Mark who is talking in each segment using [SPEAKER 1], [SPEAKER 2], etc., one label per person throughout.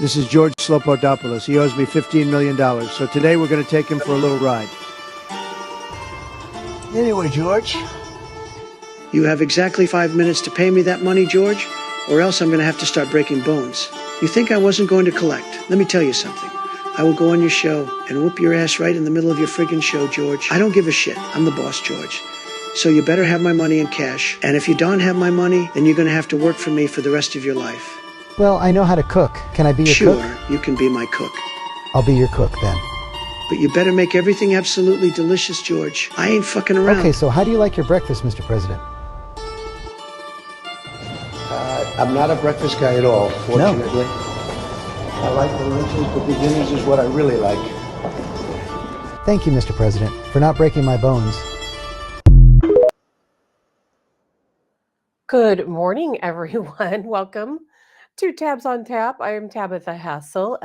[SPEAKER 1] This is George Slopodopoulos. He owes me $15 million. So today we're going to take him for a little ride.
[SPEAKER 2] Anyway, George.
[SPEAKER 1] You have exactly 5 minutes to pay me that money, George, or else I'm going to have to start breaking bones. You think I wasn't going to collect? Let me tell you something. I will go on your show and whoop your ass right in the middle of your friggin' show, George. I don't give a shit. I'm the boss, George. So you better have my money in cash. And if you don't have my money, then you're going to have to work for me for the rest of your life.
[SPEAKER 2] Well, I know how to cook. Can I be your cook?
[SPEAKER 1] Sure, you can be my cook.
[SPEAKER 2] I'll be your cook then.
[SPEAKER 1] But you better make everything absolutely delicious, George. I ain't fucking around.
[SPEAKER 2] Okay, so how do you like your breakfast, Mr. President?
[SPEAKER 3] I'm not a breakfast guy at all, fortunately.
[SPEAKER 2] No.
[SPEAKER 3] I like the lunches, but beginnings is what I really like.
[SPEAKER 2] Thank you, Mr. President, for not breaking my bones.
[SPEAKER 4] Good morning, everyone. Welcome to Tabs on Tap. I am Tabitha Hassell.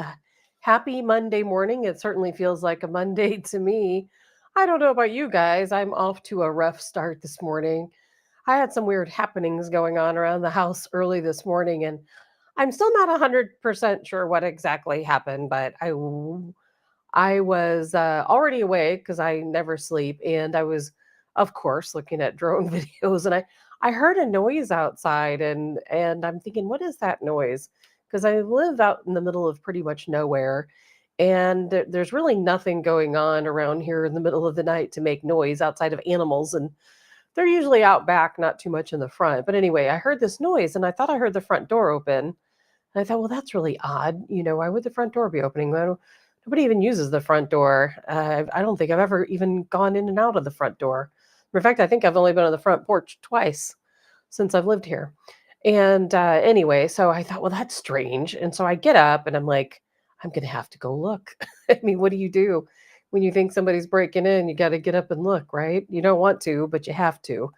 [SPEAKER 4] Happy Monday morning. It certainly feels like a Monday to me. I don't know about you guys. I'm off to a rough start this morning. I had some weird happenings going on around the house early this morning, and I'm still not 100% sure what exactly happened, but I was already awake because I never sleep, and I was, of course, looking at drone videos, and I heard a noise outside, and I'm thinking, what is that noise? Because I live out in the middle of pretty much nowhere, and there's really nothing going on around here in the middle of the night to make noise outside of animals, and they're usually out back, not too much in the front. But anyway, I heard this noise, and I thought I heard the front door open. And I thought, well, that's really odd. Why would the front door be opening? Well, nobody even uses the front door. I don't think I've ever even gone in and out of the front door. In fact, I think I've only been on the front porch twice since I've lived here. And anyway, so I thought, well, that's strange. And so I get up and I'm like, I'm going to have to go look. I mean, what do you do when you think somebody's breaking in? You got to get up and look, right? You don't want to, but you have to.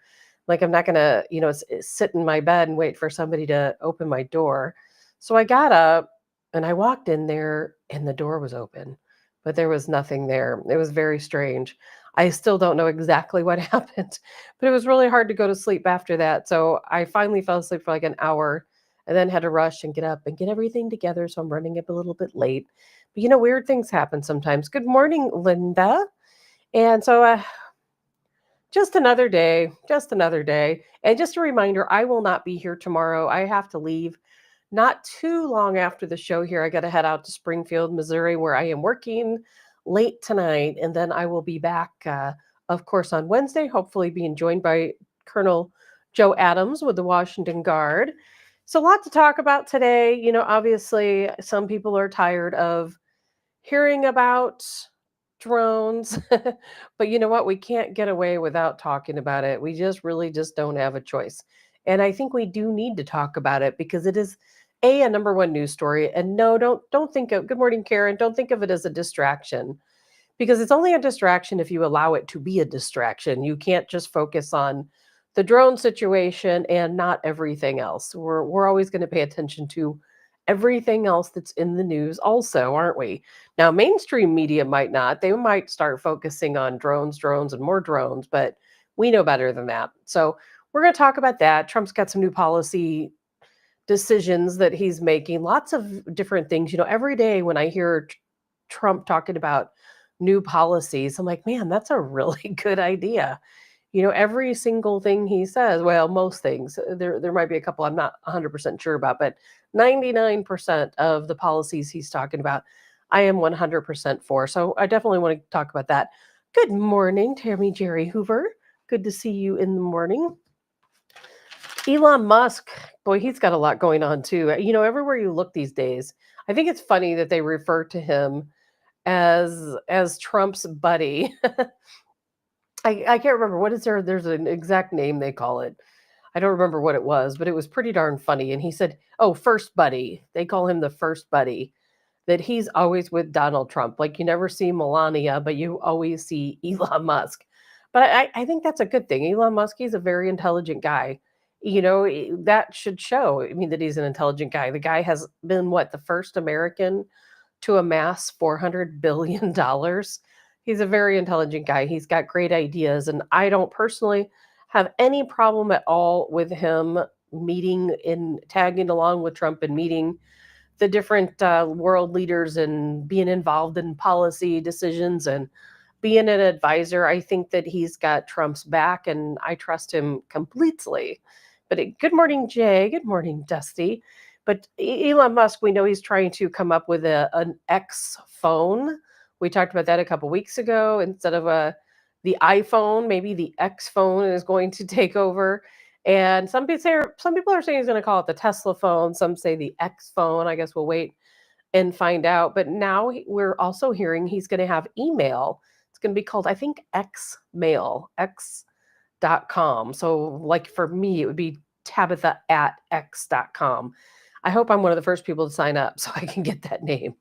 [SPEAKER 4] Like, I'm not going to, sit in my bed and wait for somebody to open my door. So I got up and I walked in there and the door was open, but there was nothing there. It was very strange. I still don't know exactly what happened, but it was really hard to go to sleep after that. So I finally fell asleep for like an hour and then had to rush and get up and get everything together. So I'm running up a little bit late. But weird things happen sometimes. Good morning, Linda. And so just another day, just another day. And just a reminder, I will not be here tomorrow. I have to leave not too long after the show here. I got to head out to Springfield, Missouri, where I am working late tonight. And then I will be back, of course, on Wednesday, hopefully being joined by Colonel Joe Adams with the Washington Guard. So a lot to talk about today. Obviously, some people are tired of hearing about drones, but you know what? We can't get away without talking about it. We just really just don't have a choice. And I think we do need to talk about it because it is a number one news story. And no, don't think of good morning, Karen. Don't think of it as a distraction because it's only a distraction if you allow it to be a distraction. You can't just focus on the drone situation and not everything else. We're always going to pay attention to everything else that's in the news also, aren't we? Now, mainstream media might not. They might start focusing on drones, and more drones, but we know better than that. So we're going to talk about that. Trump's got some new policy decisions that he's making, lots of different things. Every day when I hear Trump talking about new policies, I'm like, man, that's a really good idea. Every single thing he says, well, most things, there might be a couple I'm not 100% sure about, but 99% of the policies he's talking about, I am 100% for. So I definitely want to talk about that. Good morning, Tammy Jerry Hoover. Good to see you in the morning. Elon Musk, boy, he's got a lot going on too. Everywhere you look these days, I think it's funny that they refer to him as Trump's buddy. I can't remember what is there's an exact name they call it. I don't remember what it was, but it was pretty darn funny. And he said, oh, first buddy. They call him the first buddy, that he's always with Donald Trump. Like you never see Melania, but you always see Elon Musk. But I think that's a good thing. Elon Musk, he's a very intelligent guy. That should show, that he's an intelligent guy. The guy has been the first American to amass $400 billion. He's a very intelligent guy. He's got great ideas. And I don't personally have any problem at all with him tagging along with Trump and meeting the different world leaders and being involved in policy decisions and being an advisor. I think that he's got Trump's back, and I trust him completely. But good morning, Jay. Good morning, Dusty. But Elon Musk, we know he's trying to come up with an X phone. We talked about that a couple weeks ago. Instead of the iPhone, maybe the X phone is going to take over. And some people are saying he's going to call it the Tesla phone. Some say the X phone. I guess we'll wait and find out. But now we're also hearing he's going to have email. It's going to be called, I think, X Mail, X.com. So, like for me, it would be Tabitha at X.com. I hope I'm one of the first people to sign up so I can get that name.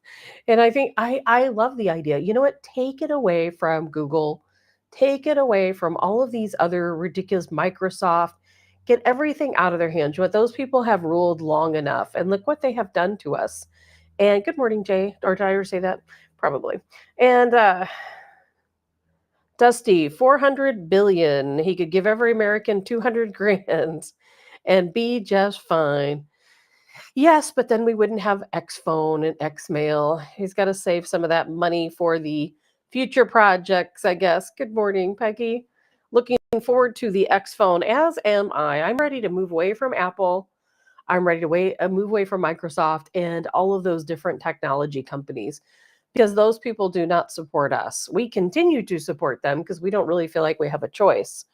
[SPEAKER 4] And I think I love the idea. You know what? Take it away from Google, take it away from all of these other ridiculous Microsoft. Get everything out of their hands. What those people have ruled long enough, and look what they have done to us. And good morning, Jay. Or did I ever say that? Probably. And Dusty, 400 billion. He could give every American 200 grand and be just fine. Yes, but then we wouldn't have X phone and X mail. He's got to save some of that money for the future projects, I guess. Good morning, Peggy. Looking forward to the X phone, as am I. I'm ready to move away from Apple. I'm ready to move away from Microsoft and all of those different technology companies because those people do not support us. We continue to support them because we don't really feel like we have a choice.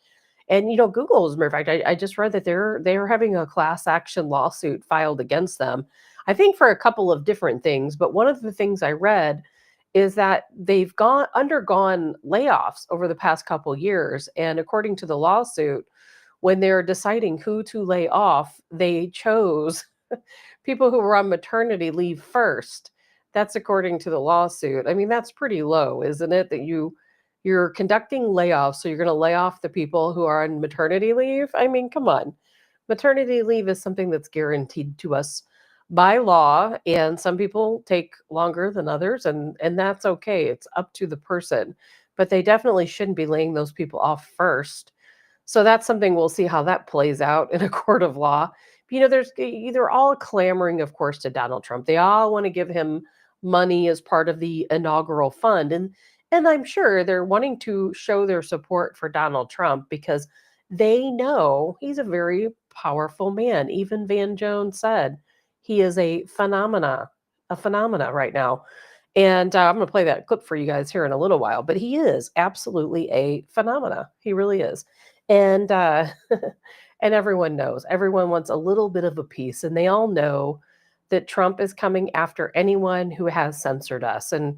[SPEAKER 4] And Google, as a matter of fact, I just read that they're having a class action lawsuit filed against them. I think for a couple of different things, but one of the things I read is that they've undergone layoffs over the past couple years, and according to the lawsuit, when they're deciding who to lay off, they chose people who were on maternity leave first. That's according to the lawsuit. I mean, that's pretty low, isn't it? That you're conducting layoffs, so you're going to lay off the people who are on maternity leave? I mean, come on. Maternity leave is something that's guaranteed to us by law, and some people take longer than others, and that's okay. It's up to the person. But they definitely shouldn't be laying those people off first. So that's something we'll see how that plays out in a court of law. They're all clamoring, of course, to Donald Trump. They all want to give him money as part of the inaugural fund. And I'm sure they're wanting to show their support for Donald Trump because they know he's a very powerful man. Even Van Jones said he is a phenomena right now. And I'm going to play that clip for you guys here in a little while. But he is absolutely a phenomena. He really is. And and everyone knows. Everyone wants a little bit of a piece, and they all know that Trump is coming after anyone who has censored us. And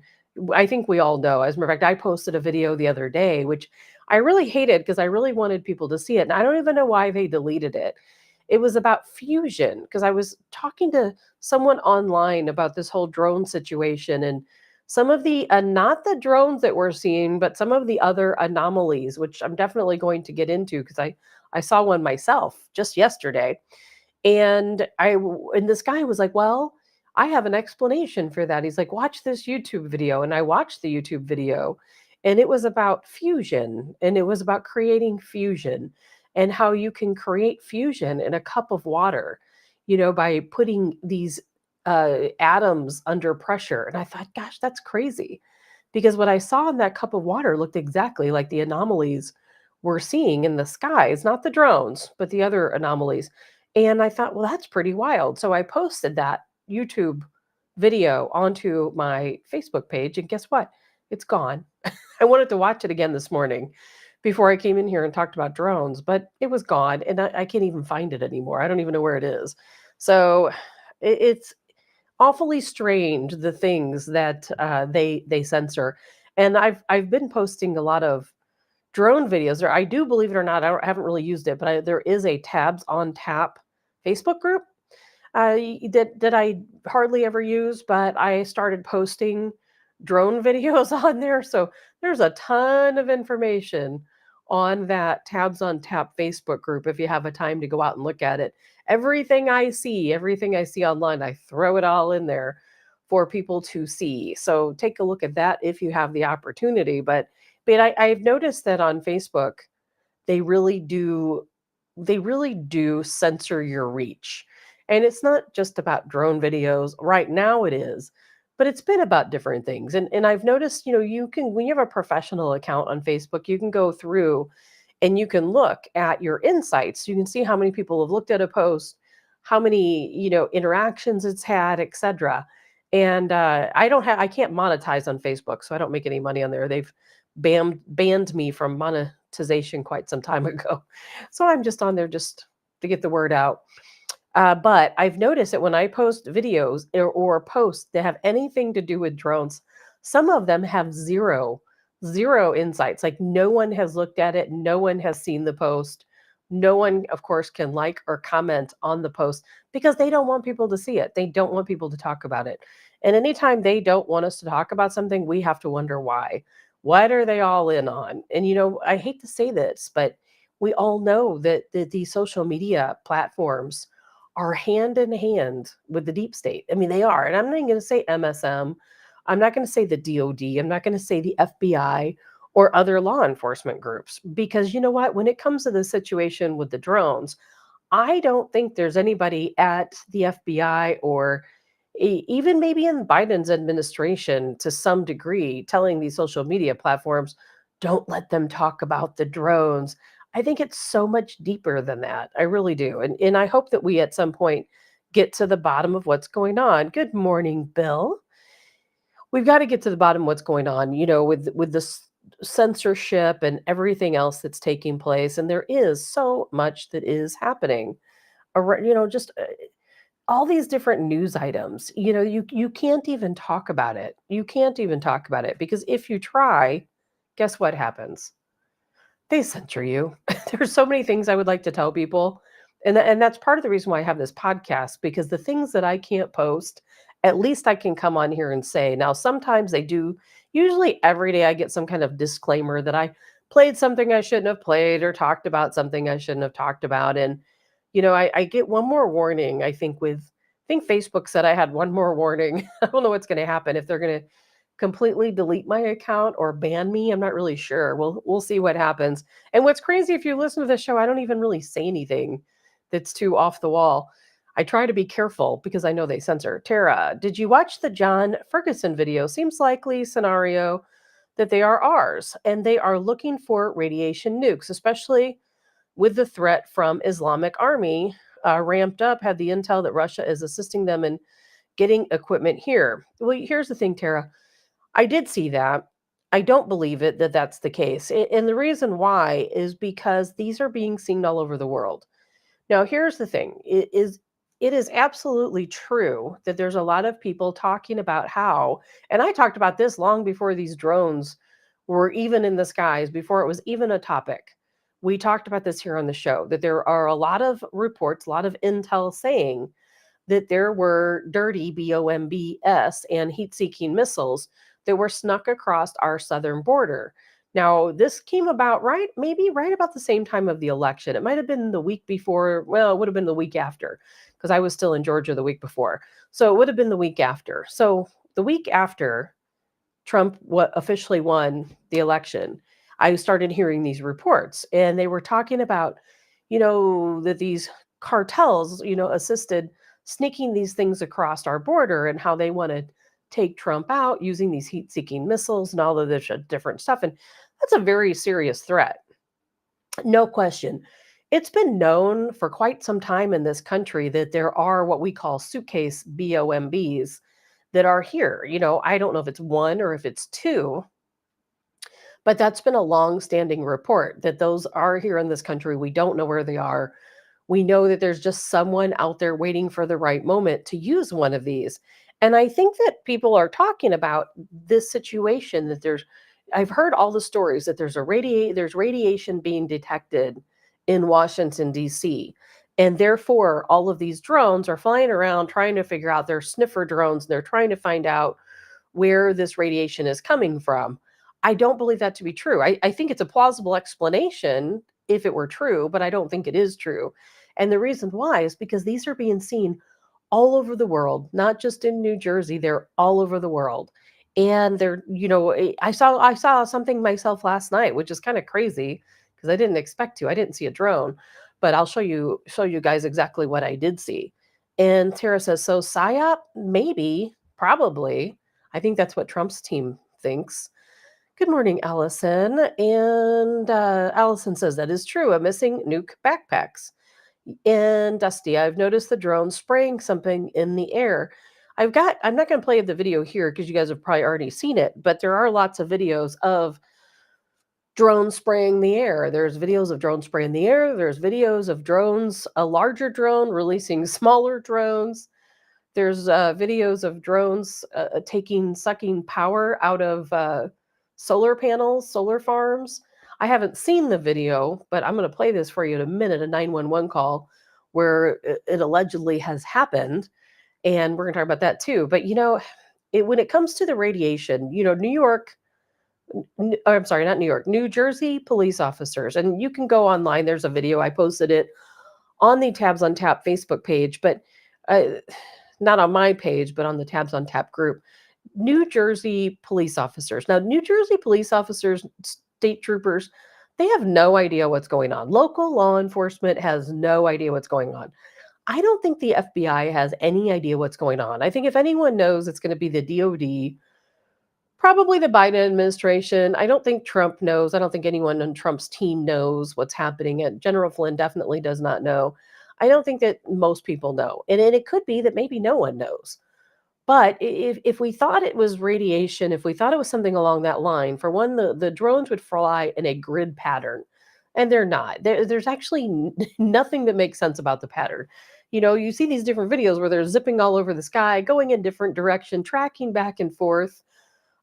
[SPEAKER 4] I think we all know. As a matter of fact, I posted a video the other day, which I really hated because I really wanted people to see it. And I don't even know why they deleted it. It was about fusion because I was talking to someone online about this whole drone situation and some of the, not the drones that we're seeing, but some of the other anomalies, which I'm definitely going to get into because I saw one myself just yesterday. And this guy was like, well, I have an explanation for that. He's like, watch this YouTube video. And I watched the YouTube video, and it was about fusion, and it was about creating fusion and how you can create fusion in a cup of water, by putting these atoms under pressure. And I thought, gosh, that's crazy. Because what I saw in that cup of water looked exactly like the anomalies we're seeing in the skies, not the drones, but the other anomalies. And I thought, well, that's pretty wild. So I posted that YouTube video onto my Facebook page. And guess what? It's gone. I wanted to watch it again this morning before I came in here and talked about drones, but it was gone. And I can't even find it anymore. I don't even know where it is. So it's awfully strange, the things that they censor. And I've been posting a lot of drone videos. Or I do, believe it or not, I haven't really used it, but there is a Tabs on Tap Facebook group that I hardly ever use, but I started posting drone videos on there. So there's a ton of information on that Tabs on Tap Facebook group if you have a time to go out and look at it. Everything I see online, I throw it all in there for people to see. So take a look at that if you have the opportunity. But I've noticed that on Facebook, they really do censor your reach. And it's not just about drone videos. Right now it is, but it's been about different things. And I've noticed, you can, when you have a professional account on Facebook, you can go through and you can look at your insights. You can see how many people have looked at a post, how many, interactions it's had, etc. And I can't monetize on Facebook, so I don't make any money on there. They've banned me from monetization quite some time ago. So I'm just on there just to get the word out. But I've noticed that when I post videos or posts that have anything to do with drones, some of them have zero insights. Like no one has looked at it, no one has seen the post. No one, of course, can like or comment on the post because they don't want people to see it. They don't want people to talk about it. And anytime they don't want us to talk about something, we have to wonder why. What are they all in on? And I hate to say this, but we all know that these social media platforms are hand in hand with the deep state. I mean, they are. And I'm not even going to say MSM. I'm not going to say the DOD. I'm not going to say the FBI or other law enforcement groups because you know what? When it comes to the situation with the drones, I don't think there's anybody at the FBI or even maybe in Biden's administration to some degree telling these social media platforms, don't let them talk about the drones. I think it's so much deeper than that. I really do. And I hope that we at some point get to the bottom of what's going on. Good morning, Bill. We've got to get to the bottom of what's going on, with this censorship and everything else that's taking place. And there is so much that is happening. Just all these different news items. You can't even talk about it. You can't even talk about it because if you try, guess what happens? They censor you. There's so many things I would like to tell people, and that's part of the reason why I have this podcast, because the things that I can't post, at least I can come on here and say. Now, sometimes they do usually every day I get some kind of disclaimer that I played something I shouldn't have played or talked about something I shouldn't have talked about, and, I get one more warning, I think Facebook said I had one more warning. I don't know what's gonna happen, if they're gonna completely delete my account or ban me. I'm not really sure. We'll see what happens. And what's crazy, if you listen to the show, I don't even really say anything that's too off the wall. I try to be careful because I know they censor. Tara, did you watch the John Ferguson video? Seems likely scenario that they are ours, and they are looking for radiation nukes, especially with the threat from Islamic Army ramped up. Had the intel that Russia is assisting them in getting equipment here. Well, here's the thing, Tara. I did see that. I don't believe it that that's the case. And the reason why is because these are being seen all over the world. Now, here's the thing. It is absolutely true that there's a lot of people talking about how, and I talked about this long before these drones were even in the skies, before it was even a topic. We talked about this here on the show, that there are a lot of reports, a lot of intel saying that there were dirty BOMBS and heat seeking missiles that were snuck across our southern border. Now, this came about maybe right about the same time of the election. It might have been the week before. Well, it would have been the week after because I was still in Georgia the week before. So it would have been the week after. So the week after Trump officially won the election, I started hearing these reports, and they were talking about, that these cartels, assisted sneaking these things across our border and how they want to take Trump out using these heat seeking missiles and all of this different stuff. And that's a very serious threat. No question. It's been known for quite some time in this country that there are what we call suitcase BOMBs that are here. I don't know if it's one or if it's two, but that's been a long-standing report that those are here in this country. We don't know where they are. We know that there's just someone out there waiting for the right moment to use one of these. And I think that people are talking about this situation that I've heard all the stories that there's radiation being detected in Washington D.C. And therefore all of these drones are flying around trying to figure out, they're sniffer drones, and they're trying to find out where this radiation is coming from. I don't believe that to be true. I think it's a plausible explanation if it were true, but I don't think it is true. And the reason why is because these are being seen all over the world, not just in New Jersey, they're all over the world. And I saw something myself last night, which is kind of crazy because I didn't expect to. I didn't see a drone, but I'll show you guys exactly what I did see. And Tara says, so PSYOP? Maybe, probably. I think that's what Trump's team thinks. Good morning, Allison. And Allison says, that is true. A missing nuke backpacks. And Dusty, I've noticed the drone spraying something in the air. I'm not going to play the video here because you guys have probably already seen it, but there are lots of videos of drones spraying the air. There's videos of drones spraying the air. There's videos of drones, a larger drone releasing smaller drones. There's videos of drones sucking power out of solar panels, solar farms. I haven't seen the video, but I'm going to play this for you in a minute, a 911 call where it allegedly has happened. And we're going to talk about that too. But, when it comes to the radiation, New York, I'm sorry, not New York, New Jersey police officers, and you can go online. There's a video. I posted it on the Tabs on Tap Facebook page, but not on my page, but on the Tabs on Tap group. New Jersey police officers. Now, New Jersey police officers, state troopers, they have no idea what's going on. Local law enforcement has no idea what's going on. I don't think the FBI has any idea what's going on. I think if anyone knows, it's going to be the DOD, probably the Biden administration. I don't think Trump knows. I don't think anyone on Trump's team knows what's happening. And General Flynn definitely does not know. I don't think that most people know. And it could be that maybe no one knows. But if we thought it was radiation, if we thought it was something along that line, for one, the drones would fly in a grid pattern, and they're not. There's actually nothing that makes sense about the pattern. You see these different videos where they're zipping all over the sky, going in different direction, tracking back and forth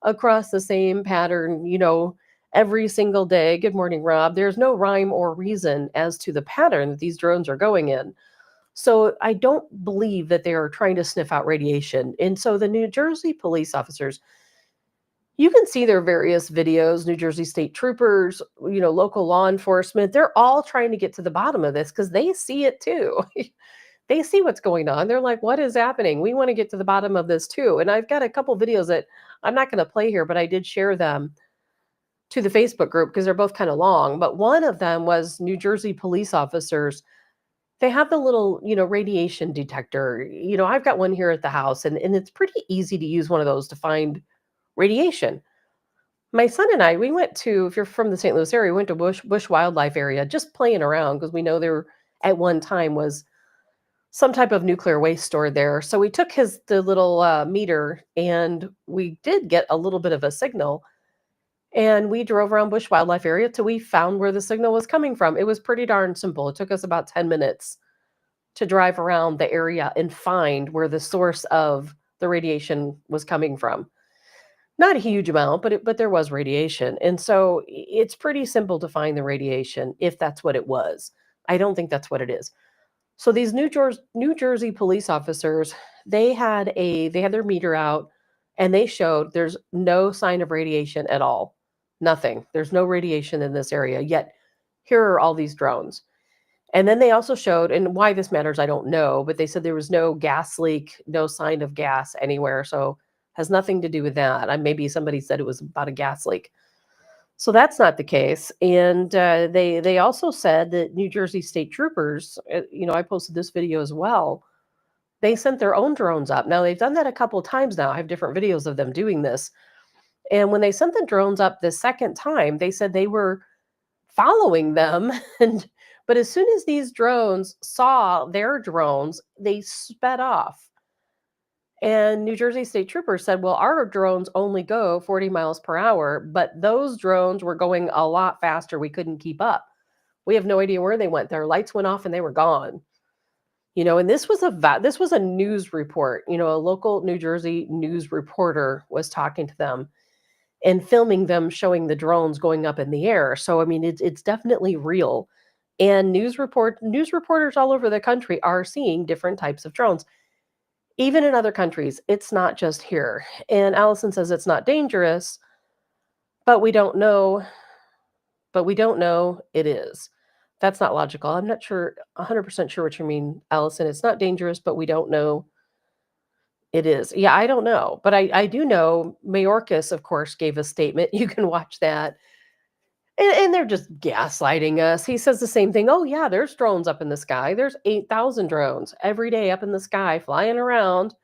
[SPEAKER 4] across the same pattern, every single day. Good morning, Rob. There's no rhyme or reason as to the pattern that these drones are going in. So I don't believe that they are trying to sniff out radiation. And so the New Jersey police officers, you can see their various videos, New Jersey state troopers, local law enforcement, they're all trying to get to the bottom of this because they see it too. They see what's going on. They're like, what is happening? We want to get to the bottom of this too. And I've got a couple videos that I'm not going to play here, but I did share them to the Facebook group because they're both kind of long. But one of them was New Jersey police officers. They have the little, radiation detector. I've got one here at the house, and it's pretty easy to use one of those to find radiation. My son and I, we went to, if you're from the St. Louis area, we went to Bush Wildlife Area just playing around because we know there at one time was some type of nuclear waste stored there. So we took the little meter, and we did get a little bit of a signal. And we drove around Bush Wildlife Area till we found where the signal was coming from. It was pretty darn simple. It took us about 10 minutes to drive around the area and find where the source of the radiation was coming from. Not a huge amount, but there was radiation. And so it's pretty simple to find the radiation if that's what it was. I don't think that's what it is. So these New Jersey police officers, they had their meter out, and they showed there's no sign of radiation at all. Nothing. There's no radiation in this area. Yet here are all these drones. And then they also showed, and why this matters, I don't know, but they said there was no gas leak, no sign of gas anywhere. So has nothing to do with that. Maybe somebody said it was about a gas leak. So that's not the case. And they also said that New Jersey state troopers, I posted this video as well. They sent their own drones up. Now they've done that a couple of times now. I have different videos of them doing this. And when they sent the drones up the second time, they said they were following them. But as soon as these drones saw their drones, they sped off. And New Jersey state troopers said, well, our drones only go 40 miles per hour, but those drones were going a lot faster. We couldn't keep up. We have no idea where they went. Their lights went off and they were gone. And this was a news report. A local New Jersey news reporter was talking to them and filming them, showing the drones going up in the air. So, it's definitely real. And news reporters all over the country are seeing different types of drones. Even in other countries, it's not just here. And Allison says it's not dangerous, but we don't know. It is. That's not logical. I'm not 100% sure what you mean, Allison. It's not dangerous, but we don't know. It is. Yeah, I don't know. But I do know Mayorkas, of course, gave a statement. You can watch that. And they're just gaslighting us. He says the same thing. Oh, yeah, there's drones up in the sky. There's 8,000 drones every day up in the sky flying around.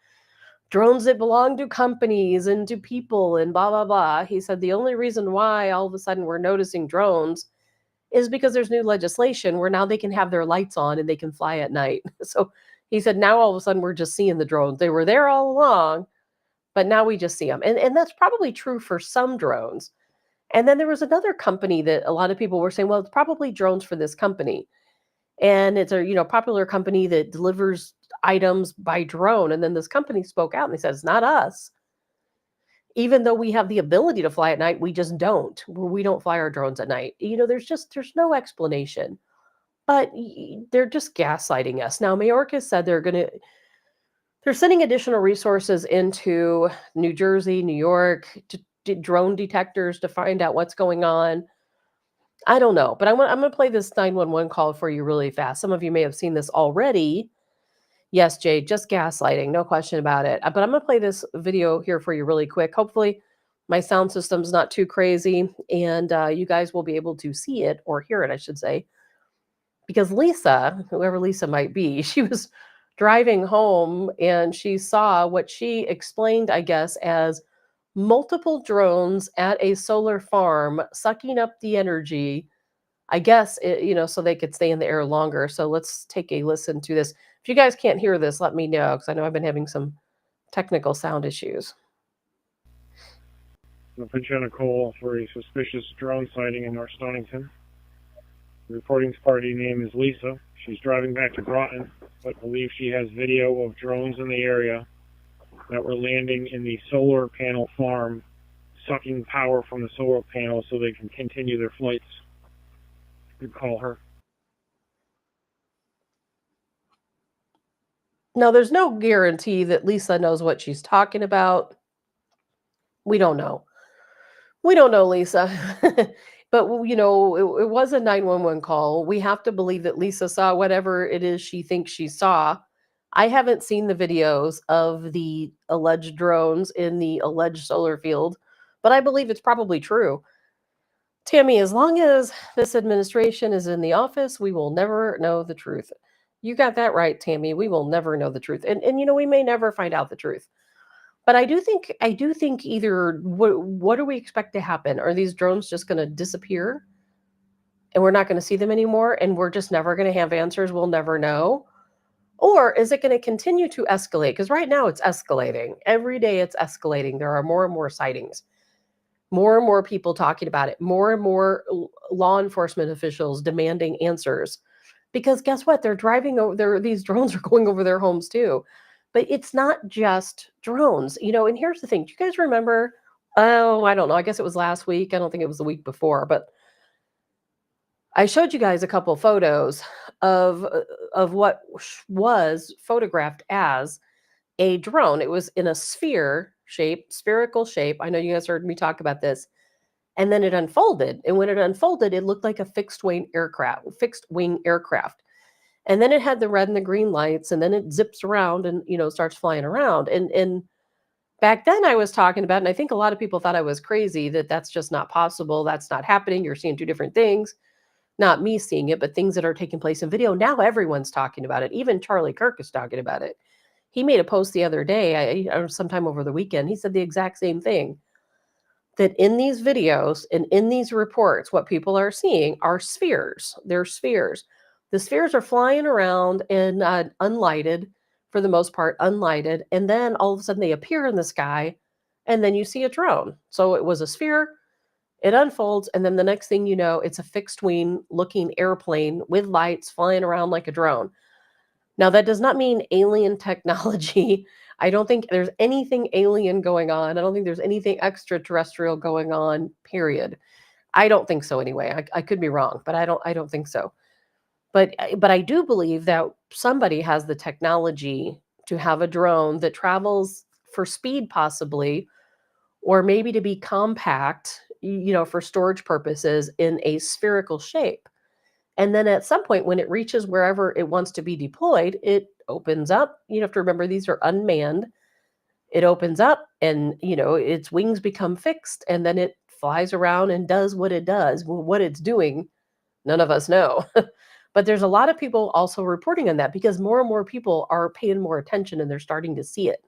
[SPEAKER 4] Drones that belong to companies and to people and blah, blah, blah. He said the only reason why all of a sudden we're noticing drones is because there's new legislation where now they can have their lights on and they can fly at night. So he said now all of a sudden we're just seeing the drones. They were there all along, but now we just see them. And that's probably true for some drones. And then there was another company that a lot of people were saying, well, it's probably drones for this company. And it's a, popular company that delivers items by drone. And then this company spoke out and they said, it's not us. Even though we have the ability to fly at night, we just don't. We don't fly our drones at night. There's no explanation. But they're just gaslighting us. Now, Mayorkas said they're sending additional resources into New Jersey, New York, to drone detectors to find out what's going on. I don't know, but I'm going to play this 911 call for you really fast. Some of you may have seen this already. Yes, Jay, just gaslighting, no question about it. But I'm going to play this video here for you really quick. Hopefully, my sound system's not too crazy, and you guys will be able to see it or hear it, I should say. Because Lisa, whoever Lisa might be, she was driving home and she saw what she explained, I guess, as multiple drones at a solar farm sucking up the energy, I guess, so they could stay in the air longer. So let's take a listen to this. If you guys can't hear this, let me know because I know I've been having some technical sound issues.
[SPEAKER 5] I'll put you on a call for a suspicious drone sighting in North Stonington. The reporting's party name is Lisa. She's driving back to Groton, but believes she has video of drones in the area that were landing in the solar panel farm, sucking power from the solar panel so they can continue their flights. You call her.
[SPEAKER 4] Now, there's no guarantee that Lisa knows what she's talking about. We don't know. We don't know, Lisa. But, it was a 911 call. We have to believe that Lisa saw whatever it is she thinks she saw. I haven't seen the videos of the alleged drones in the alleged solar field, but I believe it's probably true. Tammy, as long as this administration is in the office, we will never know the truth. You got that right, Tammy. We will never know the truth. And we may never find out the truth. But I do think either what do we expect to happen? Are these drones just going to disappear and we're not going to see them anymore and we're just never going to have answers? We'll never know. Or is it going to continue to escalate? Because right now it's escalating. Every day it's escalating. There are more and more sightings, more and more people talking about it, more and more law enforcement officials demanding answers. Because guess what? They're driving over these drones are going over their homes too. But it's not just drones, and here's the thing. Do you guys remember? Oh, I don't know. I guess it was last week. I don't think it was the week before, but I showed you guys a couple photos of what was photographed as a drone. It was in a spherical shape. I know you guys heard me talk about this. And then it unfolded. And when it unfolded, it looked like a fixed wing aircraft. And then it had the red and the green lights, and then it zips around and, starts flying around. And back then I was talking about, and I think a lot of people thought I was crazy, that's just not possible. That's not happening. You're seeing two different things. Not me seeing it, but things that are taking place in video. Now everyone's talking about it. Even Charlie Kirk is talking about it. He made a post the other day, sometime over the weekend. He said the exact same thing, that in these videos and in these reports, what people are seeing are spheres. They're spheres. The spheres are flying around and unlighted, for the most part, unlighted. And then all of a sudden they appear in the sky, and then you see a drone. So it was a sphere, it unfolds, and then the next thing you know, it's a fixed wing looking airplane with lights flying around like a drone. Now, that does not mean alien technology. I don't think there's anything alien going on. I don't think there's anything extraterrestrial going on, period. I don't think so anyway. I could be wrong, but I don't think so. But I do believe that somebody has the technology to have a drone that travels for speed possibly, or maybe to be compact, for storage purposes in a spherical shape. And then at some point when it reaches wherever it wants to be deployed, it opens up. You have to remember these are unmanned. It opens up and, its wings become fixed and then it flies around and does what it does. Well, what it's doing, none of us know. But there's a lot of people also reporting on that because more and more people are paying more attention and they're starting to see it.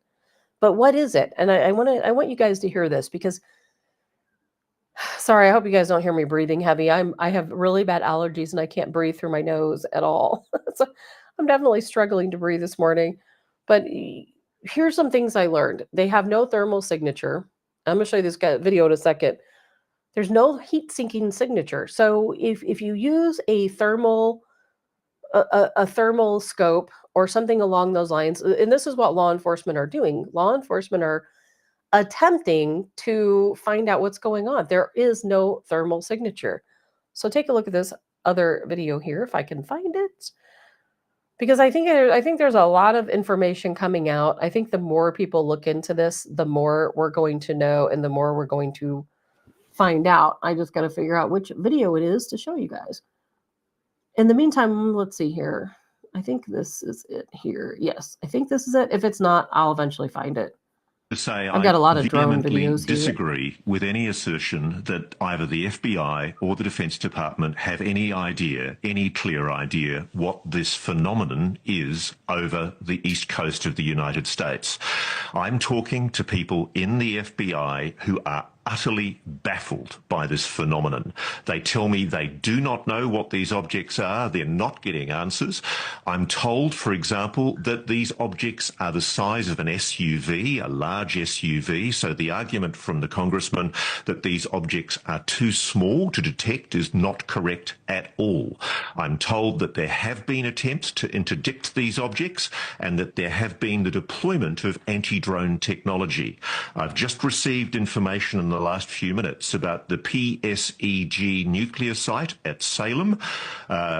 [SPEAKER 4] But what is it? And I want you guys to hear this because sorry, I hope you guys don't hear me breathing heavy. I have really bad allergies and I can't breathe through my nose at all. So I'm definitely struggling to breathe this morning. But here's some things I learned. They have no thermal signature. I'm going to show you this video in a second. There's no heat sinking signature. So if you use a thermal scope or something along those lines, and this is what law enforcement are doing. Law enforcement are attempting to find out what's going on. There is no thermal signature. So take a look at this other video here if I can find it. Because I think there's a lot of information coming out. I think the more people look into this, the more we're going to know and the more we're going to find out. I just got to figure out which video it is to show you guys. In the meantime, let's see here. I think this is it here. Yes, I think this is it. If it's not, I'll eventually find it.
[SPEAKER 6] To say
[SPEAKER 4] I've got a lot of
[SPEAKER 6] I
[SPEAKER 4] drone
[SPEAKER 6] vehemently
[SPEAKER 4] videos here.
[SPEAKER 6] disagree with any assertion that either the FBI or the Defense Department have any idea, any clear idea, what this phenomenon is over the east coast of the United States. I'm talking to people in the FBI who are utterly baffled by this phenomenon. They tell me they do not know what these objects are. They're not getting answers. I'm told, for example, that these objects are the size of an SUV, a large SUV. So the argument from the congressman that these objects are too small to detect is not correct at all. I'm told that there have been attempts to interdict these objects and that there have been the deployment of anti-drone technology. I've just received information in the last few minutes about the PSEG nuclear site at Salem,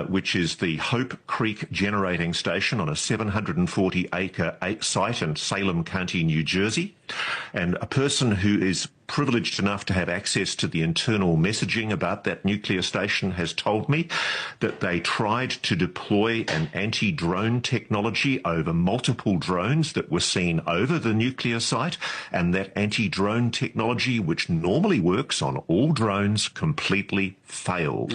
[SPEAKER 6] which is the Hope Creek generating station on a 740-acre site in Salem County, New Jersey. And a person who is privileged enough to have access to the internal messaging about that nuclear station has told me that they tried to deploy an anti-drone technology over multiple drones that were seen over the nuclear site, and that anti-drone technology, which normally works on all drones, completely failed.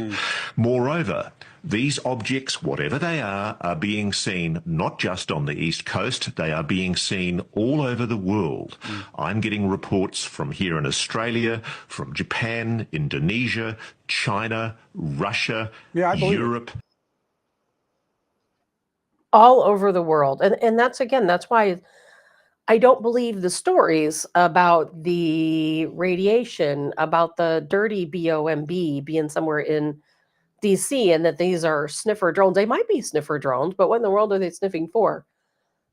[SPEAKER 6] Moreover, these objects, whatever they are being seen not just on the East Coast, they are being seen all over the world. I'm getting reports from here in Australia, from Japan, Indonesia, China, Russia, Europe.
[SPEAKER 4] All over the world. And that's, again, that's why I don't believe the stories about the radiation, about the dirty BOMB being somewhere in DC and that these are sniffer drones. They might be sniffer drones, but what in the world are they sniffing for?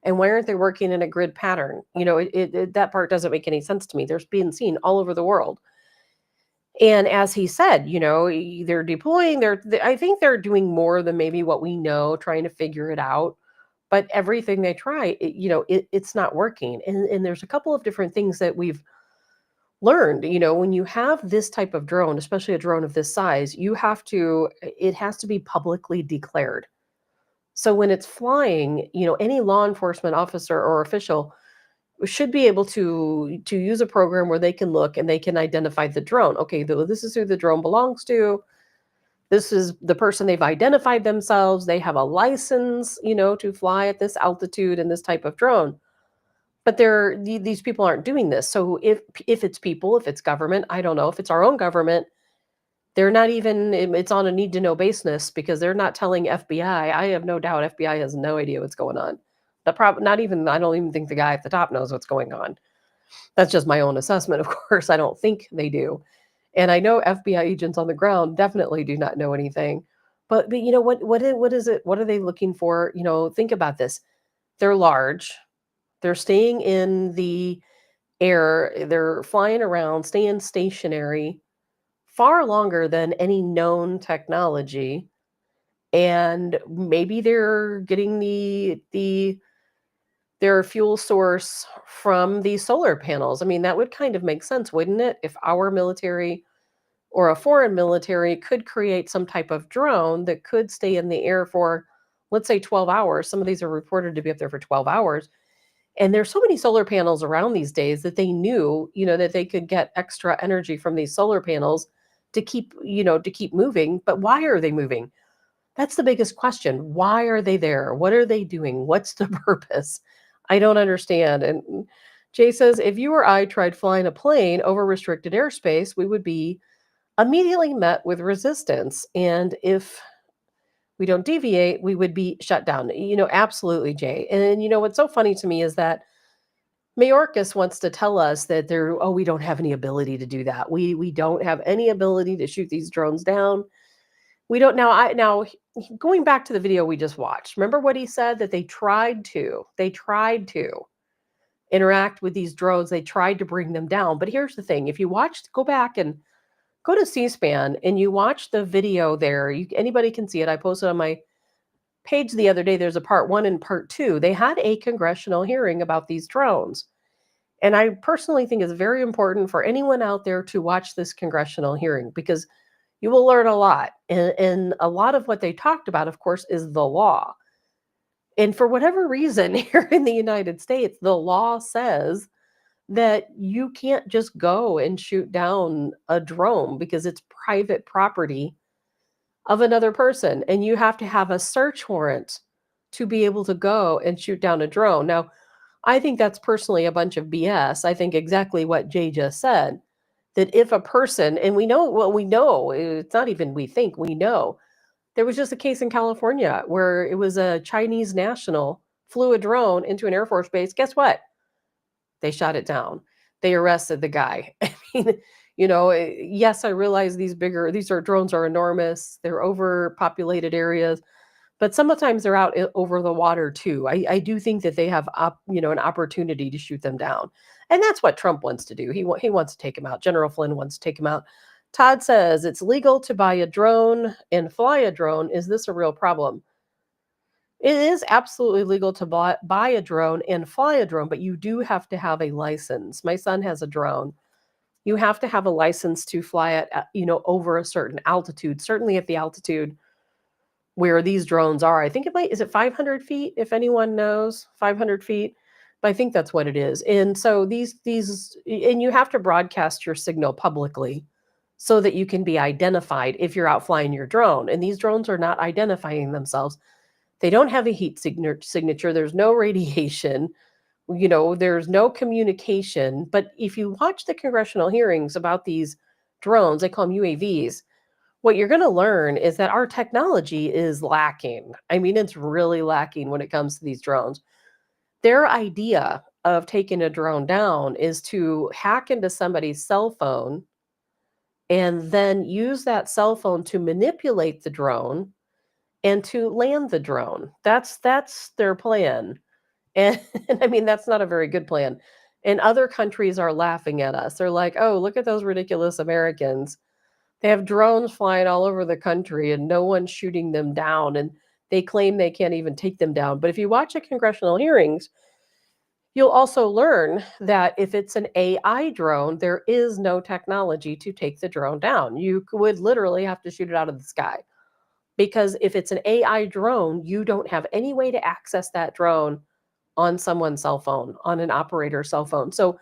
[SPEAKER 4] And why aren't they working in a grid pattern? You know, that part doesn't make any sense to me. They're being seen all over the world. And as he said, you know, they're deploying, I think they're doing more than maybe what we know, trying to figure it out. But everything they try, it's not working. And there's a couple of different things that we've learned. You know, when you have this type of drone, especially a drone of this size, it has to be publicly declared. So when it's flying, you know, any law enforcement officer or official should be able to use a program where they can look and they can identify the drone. Okay, this is who the drone belongs to. This is the person, they've identified themselves. They have a license, you know, to fly at this altitude and this type of drone. But these people aren't doing this. So if it's people, if it's government, I don't know, if it's our own government, they're not even, it's on a need to know basis because they're not telling FBI. I have no doubt FBI has no idea what's going on. I don't even think the guy at the top knows what's going on. That's just my own assessment, of course. I don't think they do. And I know FBI agents on the ground definitely do not know anything. But you know, what is it? What are they looking for? You know, think about this. They're large. They're staying in the air. They're flying around, staying stationary far longer than any known technology. And maybe they're getting their fuel source from these solar panels. I mean, that would kind of make sense, wouldn't it? If our military or a foreign military could create some type of drone that could stay in the air for, let's say, 12 hours. Some of these are reported to be up there for 12 hours. And there's so many solar panels around these days that they knew, that they could get extra energy from these solar panels to keep moving. But why are they moving? That's the biggest question. Why are they there? What are they doing? What's the purpose? I don't understand. And Jay says, if you or I tried flying a plane over restricted airspace, we would be immediately met with resistance. And if we don't deviate, we would be shut down. Absolutely, Jay. And what's so funny to me is that Mayorkas wants to tell us that we don't have any ability to do that. We don't have any ability to shoot these drones down. We don't now going back to the video we just watched. Remember what he said, that they tried to interact with these drones. They tried to bring them down. But here's the thing. If you go back and go to C-SPAN and you watch the video there, anybody can see it. I posted on my page the other day. There's a part 1 and part 2. They had a congressional hearing about these drones. And I personally think it's very important for anyone out there to watch this congressional hearing, because you will learn a lot. And a lot of what they talked about, of course, is the law. And for whatever reason, here in the United States, the law says that you can't just go and shoot down a drone because it's private property of another person. And you have to have a search warrant to be able to go and shoot down a drone. Now, I think that's personally a bunch of BS. I think exactly what Jay just said, that if a person, and we know, it's not even we think, we know. There was just a case in California where it was a Chinese national flew a drone into an Air Force base. Guess what? They shot it down. They arrested the guy. I mean, yes, I realize drones are enormous. They're overpopulated areas, but sometimes they're out over the water too. I do think that they have an opportunity to shoot them down. And that's what Trump wants to do. He wants to take him out. General Flynn wants to take him out. Todd says, it's legal to buy a drone and fly a drone. Is this a real problem? It is absolutely legal to buy a drone and fly a drone, but you do have to have a license. My son has a drone. You have to have a license to fly it, over a certain altitude, certainly at the altitude where these drones are. I think is it 500 feet? If anyone knows, 500 feet. But I think that's what it is. And so and you have to broadcast your signal publicly so that you can be identified if you're out flying your drone. And these drones are not identifying themselves. They don't have a heat signature. There's no radiation. There's no communication. But if you watch the congressional hearings about these drones, they call them UAVs, what you're going to learn is that our technology is lacking. I mean, it's really lacking when it comes to these drones. Their idea of taking a drone down is to hack into somebody's cell phone and then use that cell phone to manipulate the drone and to land the drone. That's their plan. And I mean, that's not a very good plan. And other countries are laughing at us. They're like, oh, look at those ridiculous Americans. They have drones flying all over the country and no one's shooting them down. And they claim they can't even take them down. But if you watch the congressional hearings, you'll also learn that if it's an AI drone, there is no technology to take the drone down. You would literally have to shoot it out of the sky. Because if it's an AI drone, you don't have any way to access that drone on someone's cell phone, on an operator's cell phone. So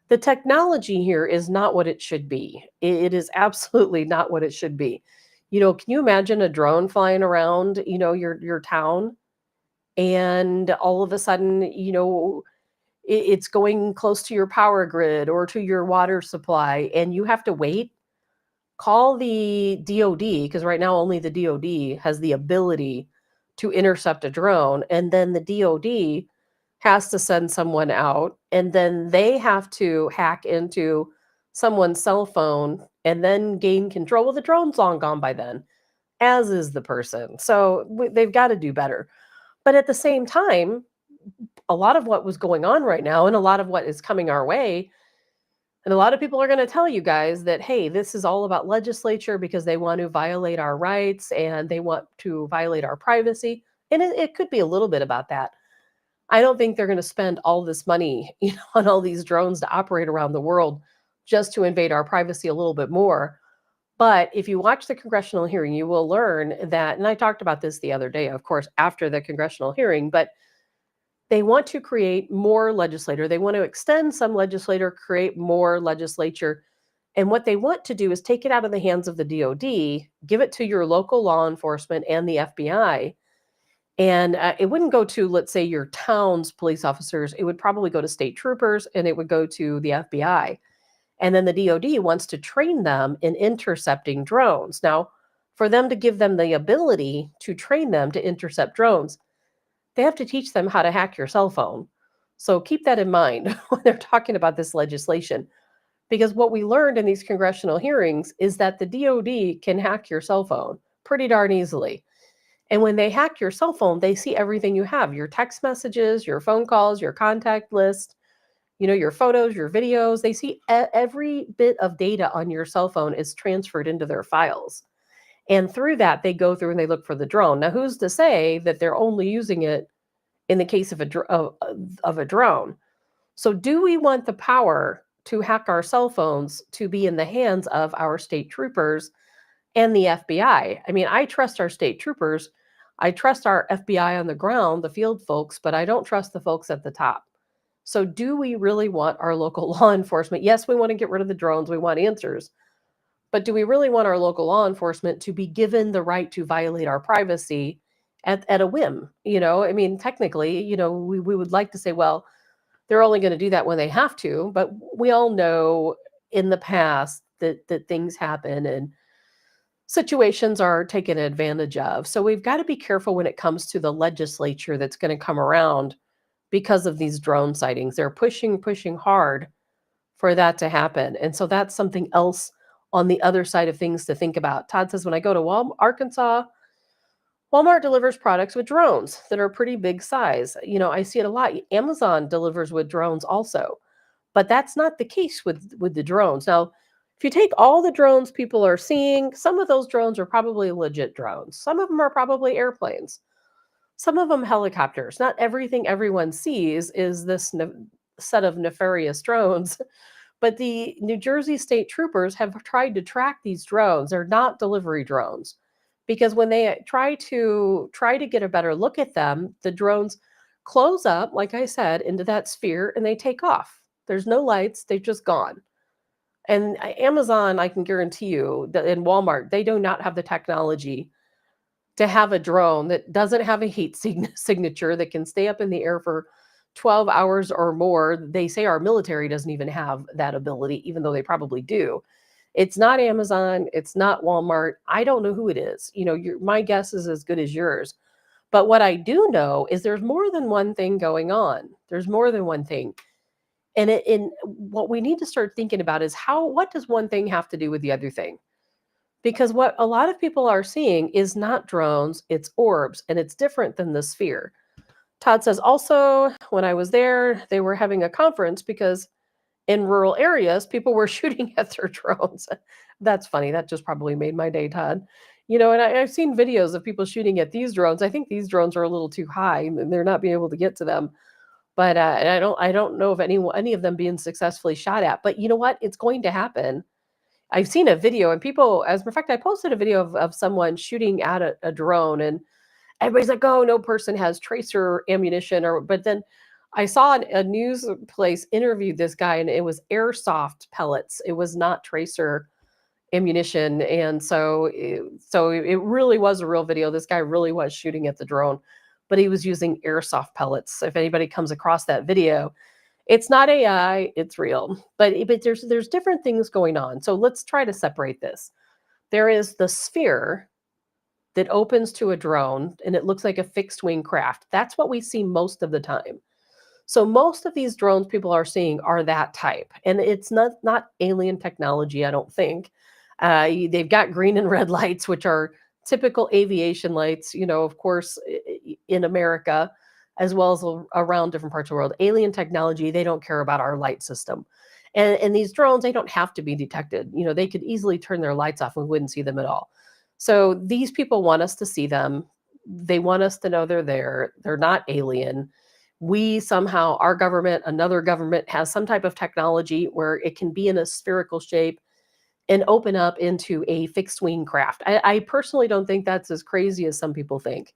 [SPEAKER 4] the technology here is not what it should be. It is absolutely not what it should be. Can you imagine a drone flying around, your town, and all of a sudden, it's going close to your power grid or to your water supply, and you have to wait? Call the DOD, because right now only the DOD has the ability to intercept a drone, and then the DOD has to send someone out, and then they have to hack into someone's cell phone and then gain control. Well, the drone's long gone by then, as is the person. So they've got to do better. But at the same time, a lot of what was going on right now and a lot of what is coming our way, and a lot of people are going to tell you guys that, hey, this is all about legislature because they want to violate our rights and they want to violate our privacy. And it could be a little bit about that. I don't think they're going to spend all this money, on all these drones to operate around the world just to invade our privacy a little bit more. But if you watch the congressional hearing, you will learn that, and I talked about this the other day, of course, after the congressional hearing, but they want to create more legislator. They want to extend some legislator, create more legislature. And what they want to do is take it out of the hands of the DOD, give it to your local law enforcement and the FBI. And it wouldn't go to, let's say, your town's police officers. It would probably go to state troopers and it would go to the FBI. And then the DOD wants to train them in intercepting drones. Now, for them to give them the ability to train them to intercept drones, they have to teach them how to hack your cell phone. So keep that in mind when they're talking about this legislation. Because what we learned in these congressional hearings is that the DOD can hack your cell phone pretty darn easily. And when they hack your cell phone, they see everything you have, your text messages, your phone calls, your contact list, your photos, your videos. They see every bit of data on your cell phone is transferred into their files. And through that, they go through and they look for the drone. Now, who's to say that they're only using it in the case of a drone? So do we want the power to hack our cell phones to be in the hands of our state troopers and the FBI? I mean, I trust our state troopers. I trust our FBI on the ground, the field folks, but I don't trust the folks at the top. So do we really want our local law enforcement? Yes, we want to get rid of the drones. We want answers. But do we really want our local law enforcement to be given the right to violate our privacy at a whim? I mean, technically, we would like to say, well, they're only going to do that when they have to. But we all know in the past that things happen and situations are taken advantage of. So we've got to be careful when it comes to the legislature that's going to come around because of these drone sightings. They're pushing hard for that to happen. And so that's something else on the other side of things to think about. Todd says, when I go to Arkansas, Walmart delivers products with drones that are pretty big size. I see it a lot. Amazon delivers with drones also, but that's not the case with the drones. Now, if you take all the drones people are seeing, some of those drones are probably legit drones. Some of them are probably airplanes. Some of them helicopters. Not everything everyone sees is this set of nefarious drones. But the New Jersey state troopers have tried to track these drones. They're not delivery drones, because when they try to get a better look at them, the drones close up, like I said, into that sphere and they take off. There's no lights, they've just gone. And Amazon, I can guarantee you that in Walmart, they do not have the technology to have a drone that doesn't have a heat signature that can stay up in the air for 12 hours or more. They say our military doesn't even have that ability, even though they probably do. It's not Amazon. It's not Walmart. I don't know who it is. My guess is as good as yours. But what I do know is there's more than one thing going on. There's more than one thing. And what we need to start thinking about is what does one thing have to do with the other thing? Because what a lot of people are seeing is not drones, it's orbs, and it's different than the sphere. Todd says, also, when I was there, they were having a conference because in rural areas, people were shooting at their drones. That's funny. That just probably made my day, Todd. And I've seen videos of people shooting at these drones. I think these drones are a little too high and they're not being able to get to them. But I don't know of any of them being successfully shot at. But you know what? It's going to happen. I've seen a video and people, as a matter of fact, I posted a video of someone shooting at a drone and everybody's like, oh, no person has tracer ammunition. But then I saw a news place interviewed this guy and it was airsoft pellets. It was not tracer ammunition. And so it really was a real video. This guy really was shooting at the drone, but he was using airsoft pellets. If anybody comes across that video, it's not AI, it's real. But there's different things going on. So let's try to separate this. There is the sphere that opens to a drone and it looks like a fixed wing craft. That's what we see most of the time. So most of these drones people are seeing are that type. And it's not alien technology, I don't think. They've got green and red lights, which are typical aviation lights, of course, in America, as well as around different parts of the world. Alien technology, they don't care about our light system. And these drones, they don't have to be detected. They could easily turn their lights off and we wouldn't see them at all. So these people want us to see them. They want us to know they're there. They're not alien. We somehow, our government, another government has some type of technology where it can be in a spherical shape and open up into a fixed wing craft. I personally don't think that's as crazy as some people think.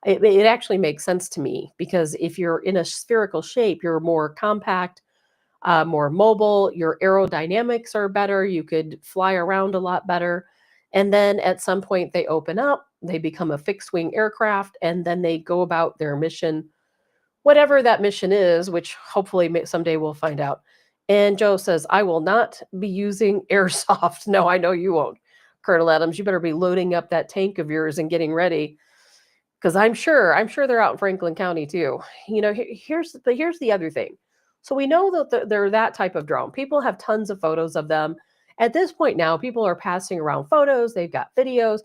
[SPEAKER 4] it actually makes sense to me, because if you're in a spherical shape, you're more compact, more mobile, your aerodynamics are better, you could fly around a lot better. And then at some point, they open up, they become a fixed wing aircraft, and then they go about their mission, whatever that mission is, which hopefully someday we'll find out. And Joe says, I will not be using airsoft. No, I know you won't, Colonel Adams. You better be loading up that tank of yours and getting ready, because I'm sure they're out in Franklin County too. Here's the other thing. So we know that they're that type of drone. People have tons of photos of them. At this point now, people are passing around photos. They've got videos.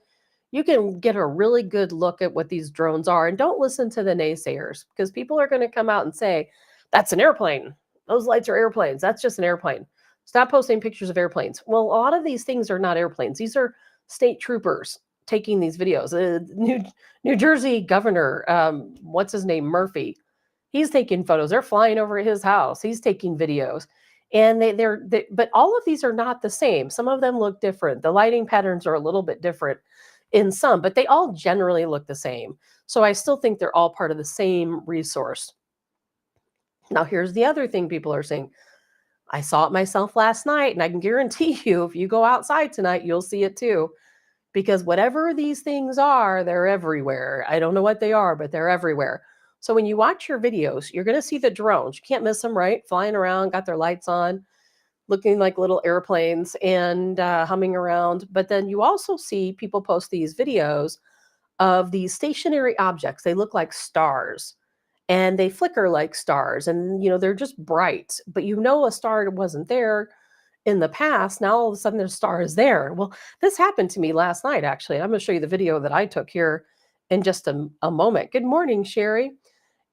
[SPEAKER 4] You can get a really good look at what these drones are, and don't listen to the naysayers, because people are going to come out and say, that's an airplane. Those lights are airplanes. That's just an airplane. Stop posting pictures of airplanes. Well, a lot of these things are not airplanes. These are state troopers taking these videos. New Jersey governor, what's his name, Murphy, he's taking photos. They're flying over his house. He's taking videos, and but all of these are not the same. Some of them look different. The lighting patterns are a little bit different in some, but they all generally look the same. So I still think they're all part of the same resource. Now, here's the other thing people are saying. I saw it myself last night, and I can guarantee you, if you go outside tonight, you'll see it too. Because whatever these things are, they're everywhere. I don't know what they are, but they're everywhere. So when you watch your videos, you're going to see the drones. You can't miss them, right? Flying around, got their lights on, looking like little airplanes, and humming around. But then you also see people post these videos of these stationary objects. They look like stars, and they flicker like stars, and they're just bright. But a star wasn't there in the past. Now all of a sudden, the star is there. Well, this happened to me last night, actually. I'm going to show you the video that I took here in just a moment. Good morning, Sherry.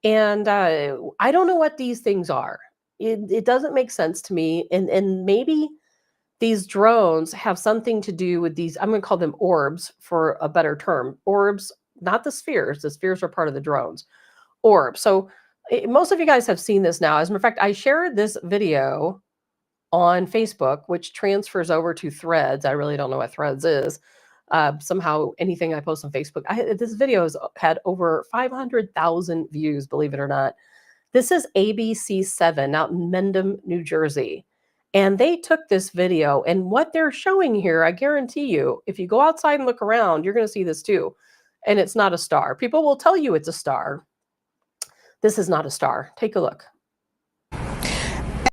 [SPEAKER 4] And I don't know what these things are. It doesn't make sense to me. And maybe these drones have something to do with these. I'm going to call them orbs for a better term. Orbs, not the spheres. The spheres are part of the drones. Orbs. So most of you guys have seen this now. As a matter of fact, I shared this video on Facebook, which transfers over to Threads. I really don't know what Threads is. Somehow anything I post on Facebook, this video has had over 500,000 views, believe it or not. This is ABC7 out in Mendham, New Jersey. And they took this video, and what they're showing here, I guarantee you, if you go outside and look around, you're going to see this too. And it's not a star. People will tell you it's a star. This is not a star. Take a look.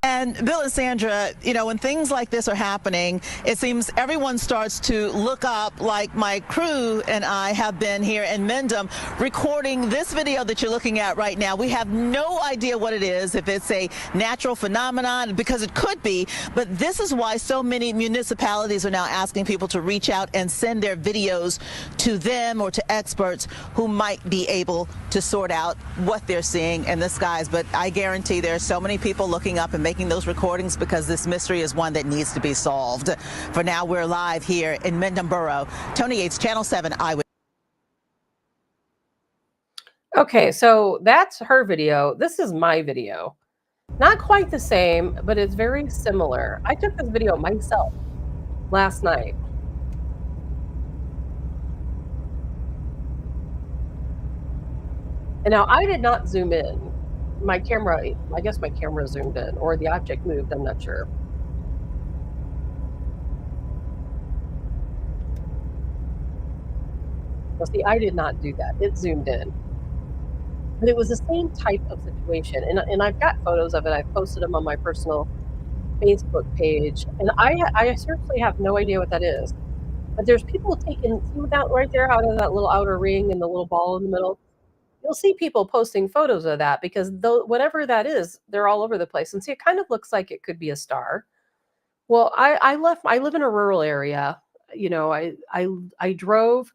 [SPEAKER 7] And Bill and Sandra, when things like this are happening, it seems everyone starts to look up, like my crew and I have been here in Mendham recording this video that you're looking at right now. We have no idea what it is, if it's a natural phenomenon, because it could be, but this is why so many municipalities are now asking people to reach out and send their videos to them or to experts who might be able to sort out what they're seeing in the skies. But I guarantee there are so many people looking up and making those recordings, because this mystery is one that needs to be solved. For now, we're live here in Mendham Borough. Tony Yates, Channel 7 Eyewitness.
[SPEAKER 4] Okay, so that's her video. This is my video. Not quite the same, but it's very similar. I took this video myself last night. And now I did not zoom in. My camera, I guess my camera zoomed in, or the object moved, I'm not sure. Well, see, I did not do that. It zoomed in. But it was the same type of situation. And I've got photos of it. I've posted them on my personal Facebook page. And I seriously have no idea what that is. But there's people taking, see that right there out of that little outer ring and the little ball in the middle? You'll see people posting photos of that, because whatever that is, they're all over the place. And see, it kind of looks like it could be a star. Well, I live in a rural area. I drove,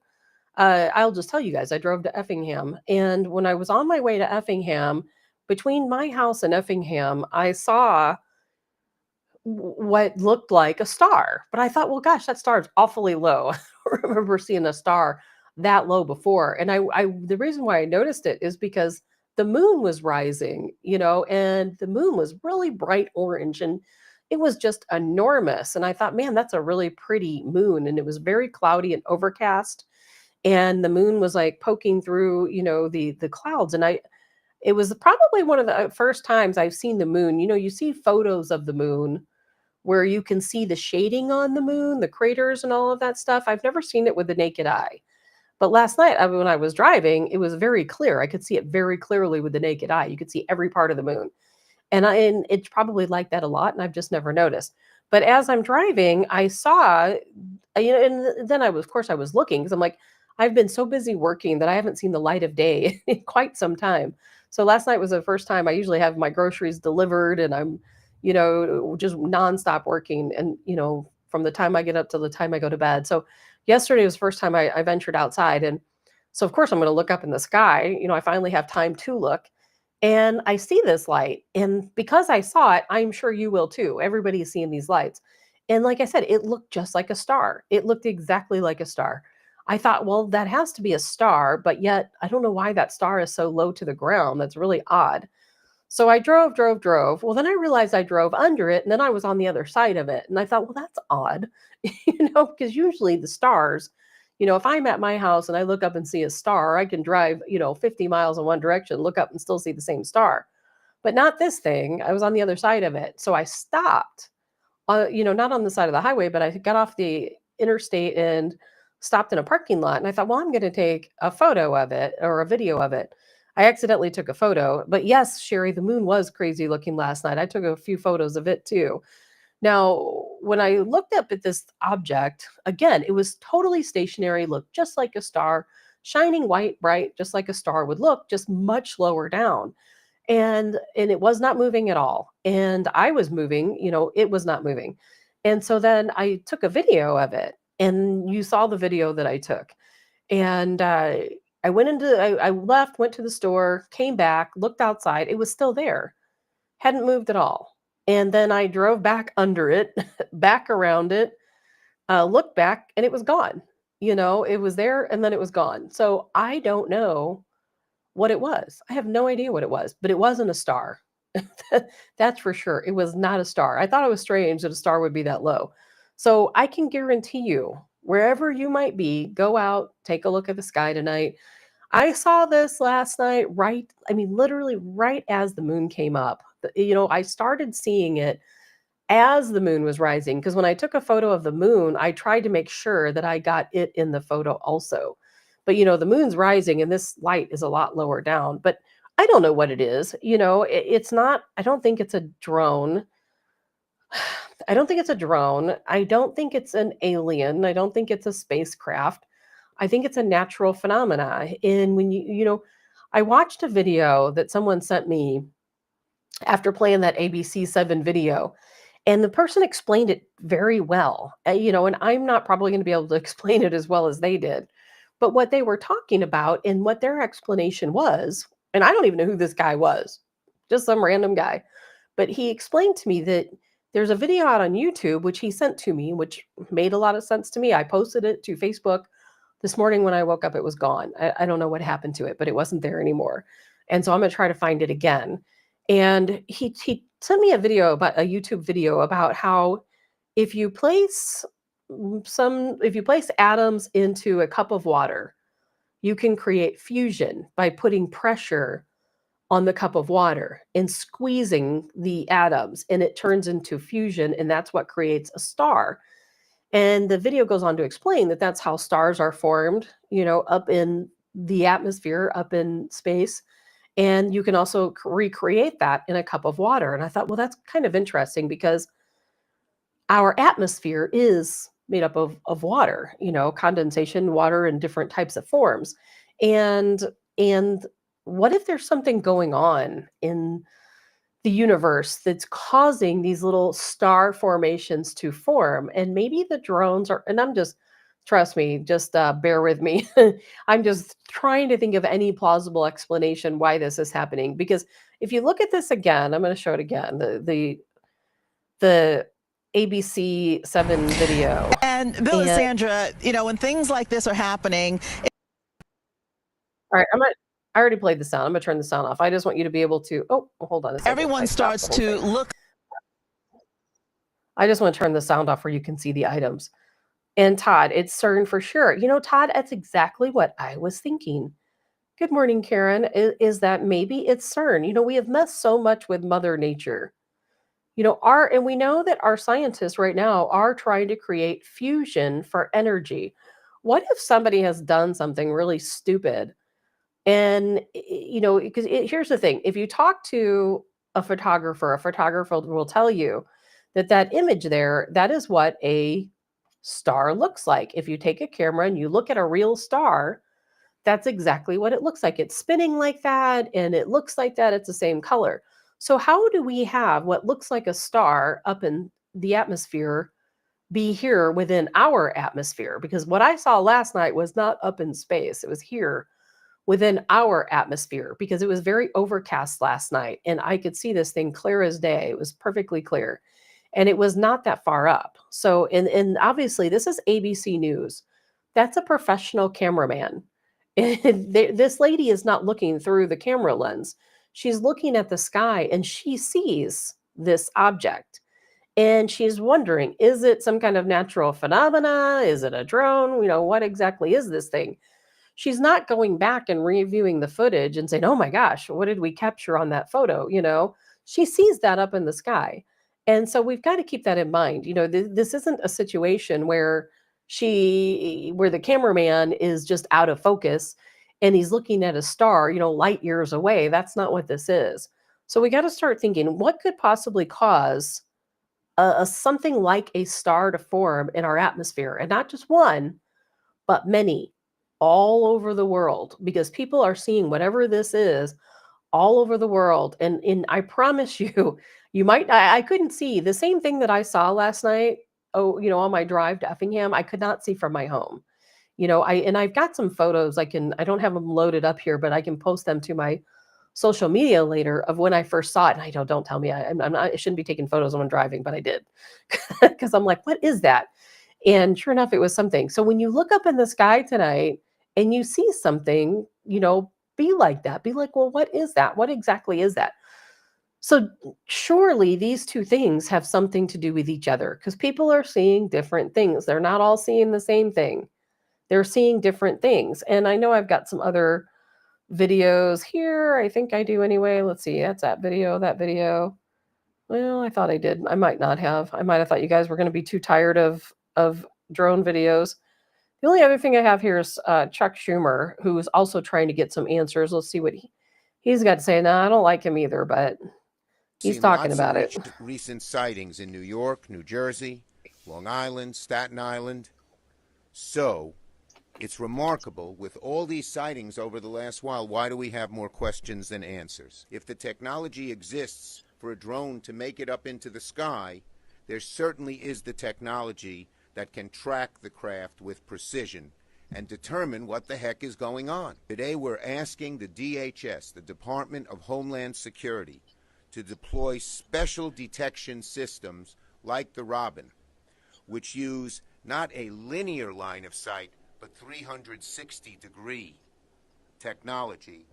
[SPEAKER 4] I'll just tell you guys, I drove to Effingham. And when I was on my way to Effingham, between my house and Effingham, I saw what looked like a star. But I thought, well, gosh, that star is awfully low. I don't remember seeing a star that low before. And the reason why I noticed it is because the moon was rising, and the moon was really bright orange, and it was just enormous. And I thought, man, that's a really pretty moon. And it was very cloudy and overcast. and the moon was like poking through, the clouds. And it was probably one of the first times I've seen the moon. You see photos of the moon where you can see the shading on the moon, the craters and all of that stuff. I've never seen it with the naked eye. But last night, when I was driving, it was very clear. I could see it very clearly with the naked eye. You could see every part of the moon. And it's probably like that a lot, and I've just never noticed. But as I'm driving, I saw, and then of course, I was looking because I'm like, I've been so busy working that I haven't seen the light of day in quite some time. So last night was the first time. I usually have my groceries delivered, and I'm, just nonstop working, and from the time I get up till the time I go to bed. So yesterday was the first time I ventured outside, and so of course I'm going to look up in the sky. I finally have time to look, and I see this light. And because I saw it, I'm sure you will too. Everybody's seeing these lights. And like I said, it looked just like a star. It looked exactly like a star. I thought, well, that has to be a star, but yet I don't know why that star is so low to the ground. That's really odd. So I drove, drove, drove. Well, then I realized I drove under it, and then I was on the other side of it. And I thought, well, that's odd, because usually the stars, if I'm at my house and I look up and see a star, I can drive, 50 miles in one direction, look up and still see the same star. But not this thing. I was on the other side of it. So I stopped, not on the side of the highway, but I got off the interstate and stopped in a parking lot. And I thought, well, I'm going to take a photo of it or a video of it. I accidentally took a photo. But yes, Sherry, the moon was crazy looking last night. I took a few photos of it too. Now, when I looked up at this object, again, it was totally stationary, looked just like a star, shining white, bright, just like a star would look, just much lower down. And it was not moving at all. And I was moving, it was not moving. And so then I took a video of it, and you saw the video that I took. And I left, went to the store, came back, looked outside. It was still there, hadn't moved at all. And then I drove back under it, back around it, looked back, and it was gone. It was there and then it was gone. So I don't know what it was. I have no idea what it was, but it wasn't a star. That's for sure. It was not a star. I thought it was strange that a star would be that low. So I can guarantee you, wherever you might be, go out, take a look at the sky tonight. I saw this last night, literally right as the moon came up. I started seeing it as the moon was rising, because when I took a photo of the moon, I tried to make sure that I got it in the photo also. But the moon's rising and this light is a lot lower down, but I don't know what it is. It's not, I don't think it's a drone. I don't think it's a drone. I don't think it's an alien. I don't think it's a spacecraft. I think it's a natural phenomena. And when I watched a video that someone sent me after playing that ABC7 video, and the person explained it very well. And I'm not probably going to be able to explain it as well as they did. But what they were talking about and what their explanation was, and I don't even know who this guy was, just some random guy, but he explained to me that there's a video out on YouTube, which he sent to me, which made a lot of sense to me. I posted it to Facebook this morning. When I woke up, it was gone. I don't know what happened to it, but it wasn't there anymore. And so I'm going to try to find it again. And he sent me a YouTube video about how if you place atoms into a cup of water, you can create fusion by putting pressure on the cup of water and squeezing the atoms, and it turns into fusion, and that's what creates a star. And the video goes on to explain that that's how stars are formed, up in the atmosphere, up in space. And you can also recreate that in a cup of water. And I thought, well, that's kind of interesting, because our atmosphere is made up of water, condensation, water in different types of forms. And what if there's something going on in the universe that's causing these little star formations to form? And maybe the drones are, and trust me, just bear with me. I'm just trying to think of any plausible explanation why this is happening. Because if you look at this again, I'm going to show it again, the ABC7 video.
[SPEAKER 7] And Bill and Sandra, when things like this are happening.
[SPEAKER 4] All right, I already played the sound. I'm going to turn the sound off. I just want you to be able to, hold on a second.
[SPEAKER 7] Everyone starts to look.
[SPEAKER 4] I just want to turn the sound off where you can see the items. And Todd, it's CERN for sure. Todd, that's exactly what I was thinking. Good morning, Karen. Is that maybe it's CERN? We have messed so much with Mother Nature. And we know that our scientists right now are trying to create fusion for energy. What if somebody has done something really stupid? And, because here's the thing, if you talk to a photographer will tell you that that image there, that is what a star looks like. If you take a camera and you look at a real star, that's exactly what it looks like. It's spinning like that, and it looks like that. It's the same color. So, how do we have what looks like a star up in the atmosphere be here within our atmosphere? Because what I saw last night was not up in space, it was here within our atmosphere because it was very overcast last night and I could see this thing clear as day. It was perfectly clear and it was not that far up. So, and obviously, this is ABC News. That's a professional cameraman. And this lady is not looking through the camera lens. She's looking at the sky and she sees this object. And she's wondering, is it some kind of natural phenomena? Is it a drone? What exactly is this thing? She's not going back and reviewing the footage and saying, "Oh my gosh, what did we capture on that photo?" She sees that up in the sky. And so we've got to keep that in mind. This isn't a situation where the cameraman is just out of focus and he's looking at a star, light years away. That's not what this is. So we got to start thinking, what could possibly cause something like a star to form in our atmosphere, and not just one, but many, all over the world, because people are seeing whatever this is all over the world. And I promise you, I couldn't see the same thing that I saw last night. Oh, on my drive to Effingham, I could not see from my home. I've got some photos. I don't have them loaded up here, but I can post them to my social media later of when I first saw it. And don't tell me I'm not, I shouldn't be taking photos when I'm driving, but I did because I'm like, what is that? And sure enough, it was something. So when you look up in the sky tonight and you see something, be like that. Be like, well, what is that? What exactly is that? So surely these two things have something to do with each other because people are seeing different things. They're not all seeing the same thing. They're seeing different things. And I know I've got some other videos here. I think I do anyway. Let's see. That's that video, that video. Well, I thought I did. I might not have. I might have thought you guys were going to be too tired of drone videos. The only other thing I have here is Chuck Schumer, who is also trying to get some answers. Let's see what he's got to say. No, I don't like him either, but he's talking about it.
[SPEAKER 8] Recent sightings in New York, New Jersey, Long Island, Staten Island. So, it's remarkable, with all these sightings over the last while, why do we have more questions than answers? If the technology exists for a drone to make it up into the sky, there certainly is the technology that can track the craft with precision and determine what the heck is going on. Today we're asking the DHS, the Department of Homeland Security, to deploy special detection systems like the Robin, which use not a linear line of sight, but 360-degree technology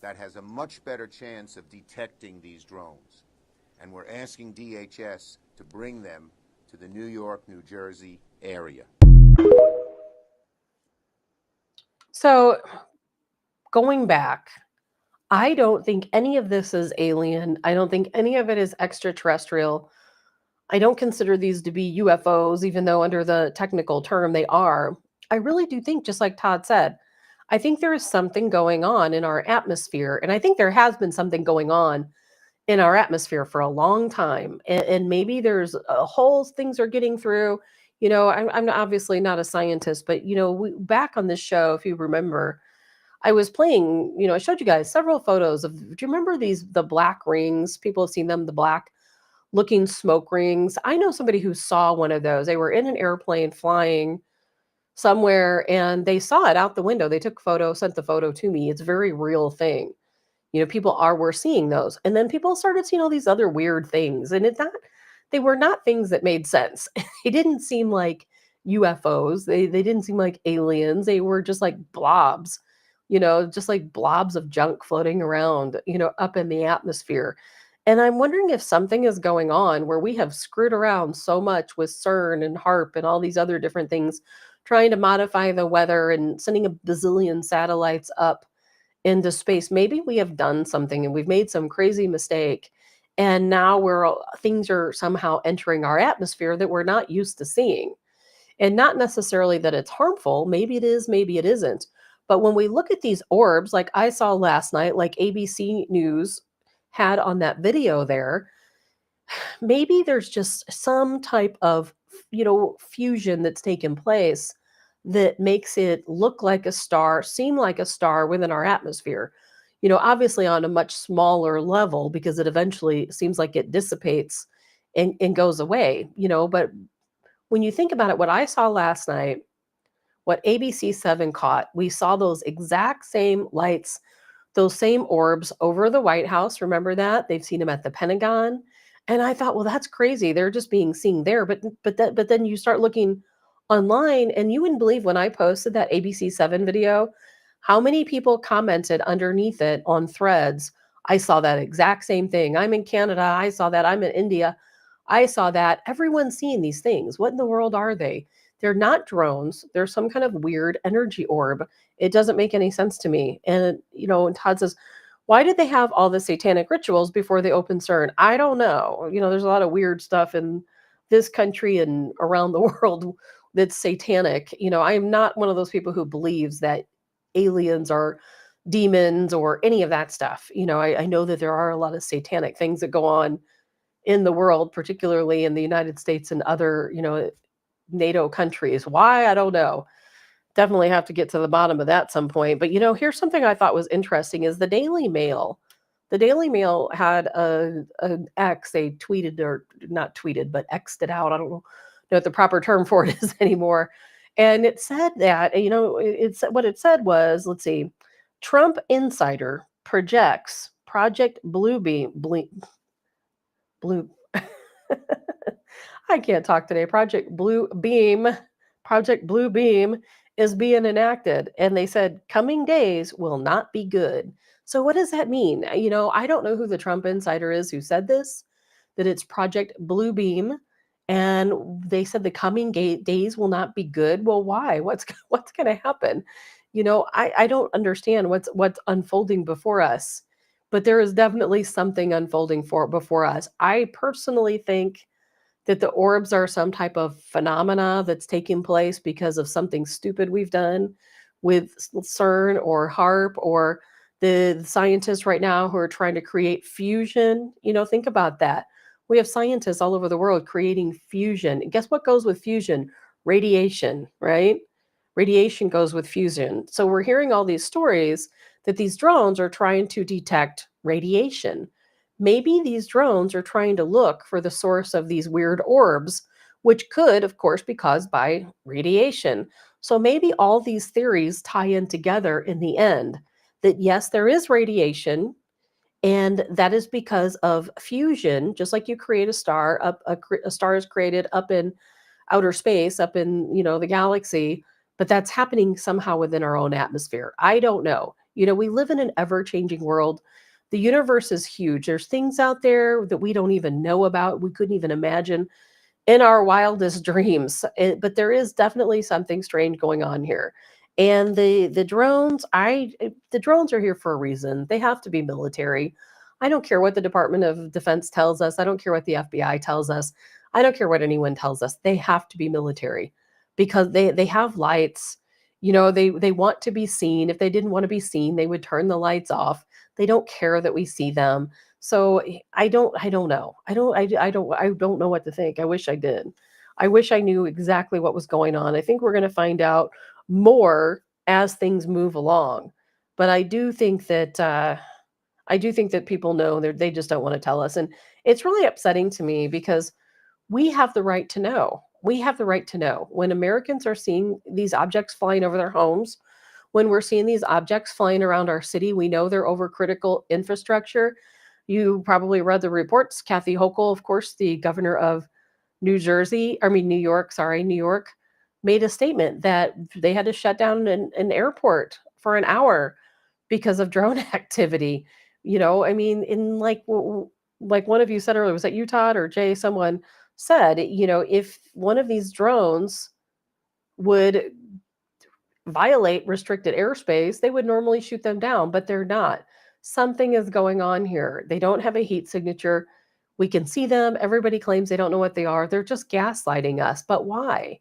[SPEAKER 8] that has a much better chance of detecting these drones. And we're asking DHS to bring them to the New York, New Jersey area.
[SPEAKER 4] So going back, I don't think any of this is alien. I don't think any of it is extraterrestrial. I don't consider these to be UFOs, even though under the technical term they are. I really do think, just like Todd said, I think there is something going on in our atmosphere. And I think there has been something going on in our atmosphere for a long time. And maybe there's holes things are getting through. I'm obviously not a scientist, but, back on this show, if you remember, I was playing, I showed you guys several photos of, do you remember the black rings? People have seen them, the black looking smoke rings. I know somebody who saw one of those. They were in an airplane flying somewhere and they saw it out the window. They took a photo, sent the photo to me. It's a very real thing. Were seeing those. And then people started seeing all these other weird things. And they were not things that made sense. They didn't seem like UFOs. They didn't seem like aliens. They were just like blobs, just like blobs of junk floating around, up in the atmosphere. And I'm wondering if something is going on where we have screwed around so much with CERN and HARP and all these other different things, trying to modify the weather and sending a bazillion satellites up into space. Maybe we have done something and we've made some crazy mistake. And now things are somehow entering our atmosphere that we're not used to seeing. And not necessarily that it's harmful. Maybe it is, maybe it isn't. But when we look at these orbs, like I saw last night, like ABC News had on that video there, maybe there's just some type of, fusion that's taken place that makes it look like a star, seem like a star within our atmosphere. Obviously on a much smaller level because it eventually seems like it dissipates and goes away, but when you think about it, what I saw last night, what ABC7 caught, we saw those exact same lights, those same orbs over the White House. Remember that? They've seen them at the Pentagon. And I thought, well, that's crazy. They're just being seen there. But then you start looking online, and you wouldn't believe when I posted that ABC7 video, how many people commented underneath it on threads. I saw that exact same thing. I'm in Canada. I saw that. I'm in India. I saw that. Everyone's seeing these things. What in the world are they? They're not drones. They're some kind of weird energy orb. It doesn't make any sense to me. And Todd says, why did they have all the satanic rituals before they opened CERN? I don't know. There's a lot of weird stuff in this country and around the world that's satanic. I am not one of those people who believes that aliens are demons or any of that stuff. I know that there are a lot of satanic things that go on in the world, particularly in the United States and other, NATO countries. Why? I don't know. Definitely have to get to the bottom of that some point. But here's something I thought was interesting is the Daily Mail. The Daily Mail had an X, they tweeted or not tweeted, but X'd it out. I don't know what the proper term for it is anymore. And it said that, it's what it said was, let's see, Trump insider projects Project Blue I can't talk today. Project Blue Beam is being enacted. And they said coming days will not be good. So what does that mean? I don't know who the Trump insider is who said this, that it's Project Blue Beam. And they said the coming days will not be good. Well, why? What's going to happen? I don't understand what's unfolding before us, but there is definitely something unfolding before us. I personally think that the orbs are some type of phenomena that's taking place because of something stupid we've done with CERN or HARP or the scientists right now who are trying to create fusion. Think about that. We have scientists all over the world creating fusion. And guess what goes with fusion? Radiation, right? Radiation goes with fusion. So we're hearing all these stories that these drones are trying to detect radiation. Maybe these drones are trying to look for the source of these weird orbs, which could, of course, be caused by radiation. So maybe all these theories tie in together in the end that yes, there is radiation, and that is because of fusion. Just like you create a star, a star is created up in outer space, up in the galaxy, but that's happening somehow within our own atmosphere. I don't know. We live in an ever-changing world. The universe is huge. There's things out there that we don't even know about. We couldn't even imagine in our wildest dreams. But there is definitely something strange going on here. And the drones, the drones are here for a reason. They have to be military. I don't care what the Department of Defense tells us. I don't care what the FBI tells us. I don't care what anyone tells us. They have to be military because they have lights. They want to be seen. If they didn't want to be seen, they would turn the lights off. They don't care that we see them. So I don't know. I don't know what to think. I wish I did. I wish I knew exactly what was going on. I think we're going to find out more as things move along. But I do think that people know they just don't want to tell us. And it's really upsetting to me because we have the right to know. We have the right to know. When Americans are seeing these objects flying over their homes, when we're seeing these objects flying around our city, we know they're over critical infrastructure. You probably read the reports. Kathy Hochul, of course, the governor of New York, sorry, New York, made a statement that they had to shut down an airport for an hour because of drone activity. I mean, in like like one of you said earlier, was that you, Todd, or Jay? Someone said, if one of these drones would violate restricted airspace, they would normally shoot them down, but they're not. Something is going on here. They don't have a heat signature. We can see them. Everybody claims they don't know what they are. They're just gaslighting us. But why?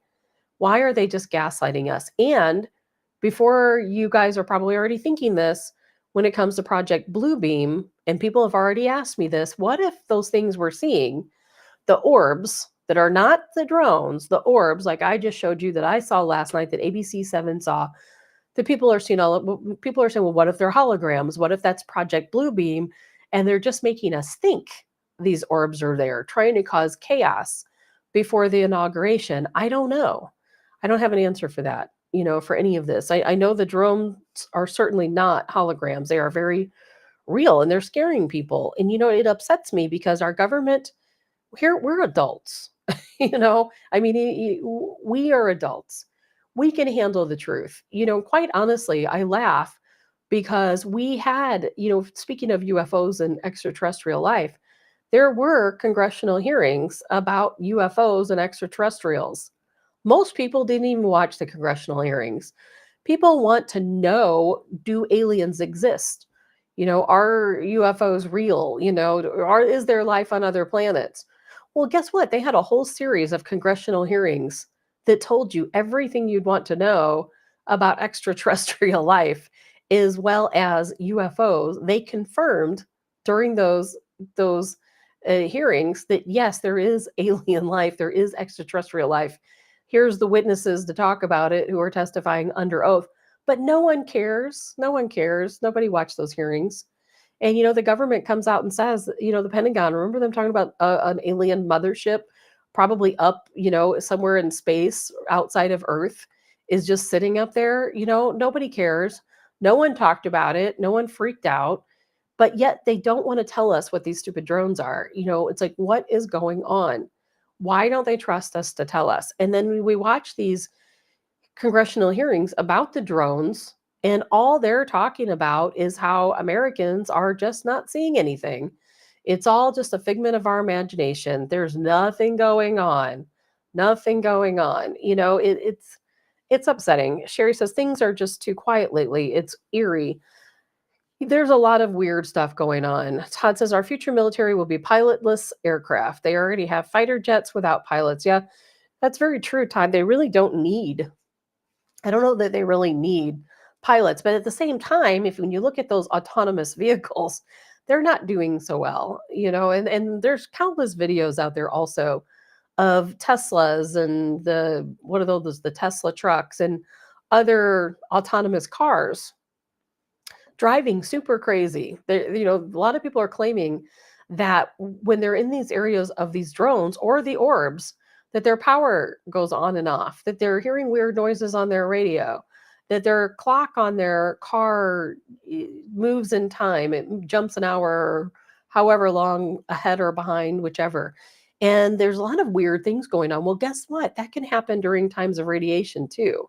[SPEAKER 4] Why are they just gaslighting us? And before you guys are probably already thinking this, when it comes to Project Bluebeam, and people have already asked me this, what if those things we're seeing, the orbs that are not the drones, the orbs like I just showed you that I saw last night, that ABC7 saw, that people are seeing people are saying, well, what if they're holograms? What if that's Project Bluebeam? And they're just making us think these orbs are there, trying to cause chaos before the inauguration. I don't know. I don't have an answer for that, for any of this. I know the drones are certainly not holograms. They are very real and they're scaring people. And, it upsets me because our government, here we're adults. I mean, we are adults. We can handle the truth. Quite honestly, I laugh because we had, speaking of UFOs and extraterrestrial life, there were congressional hearings about UFOs and extraterrestrials. Most people didn't even watch the congressional hearings. People want to know, do aliens exist? Are UFOs real? Is there life on other planets? Well, guess what? They had a whole series of congressional hearings that told you everything you'd want to know about extraterrestrial life as well as UFOs. They confirmed during those hearings that yes, there is alien life, there is extraterrestrial life. Here's the witnesses to talk about it who are testifying under oath. But no one cares. No one cares. Nobody watched those hearings. And, the government comes out and says, the Pentagon, remember them talking about an alien mothership, probably up, somewhere in space outside of Earth, is just sitting up there. Nobody cares. No one talked about it. No one freaked out. But yet they don't want to tell us what these stupid drones are. It's like, what is going on? Why don't they trust us to tell us? And then we watch these congressional hearings about the drones, and all they're talking about is how Americans are just not seeing anything. It's all just a figment of our imagination. There's nothing going on. Nothing going on. It's upsetting. Sherry says things are just too quiet lately. It's eerie. There's a lot of weird stuff going on. Todd says our future military will be pilotless aircraft. They already have fighter jets without pilots. Yeah, that's very true, Todd. They really don't need, I don't know that they really need pilots, but at the same time, if when you look at those autonomous vehicles, they're not doing so well, and there's countless videos out there also of Teslas and what are those, the Tesla trucks and other autonomous cars driving super crazy. A lot of people are claiming that when they're in these areas of these drones or the orbs, that their power goes on and off, that they're hearing weird noises on their radio, that their clock on their car moves in time. It jumps an hour or however long ahead or behind, whichever. And there's a lot of weird things going on. Well, guess what? That can happen during times of radiation too.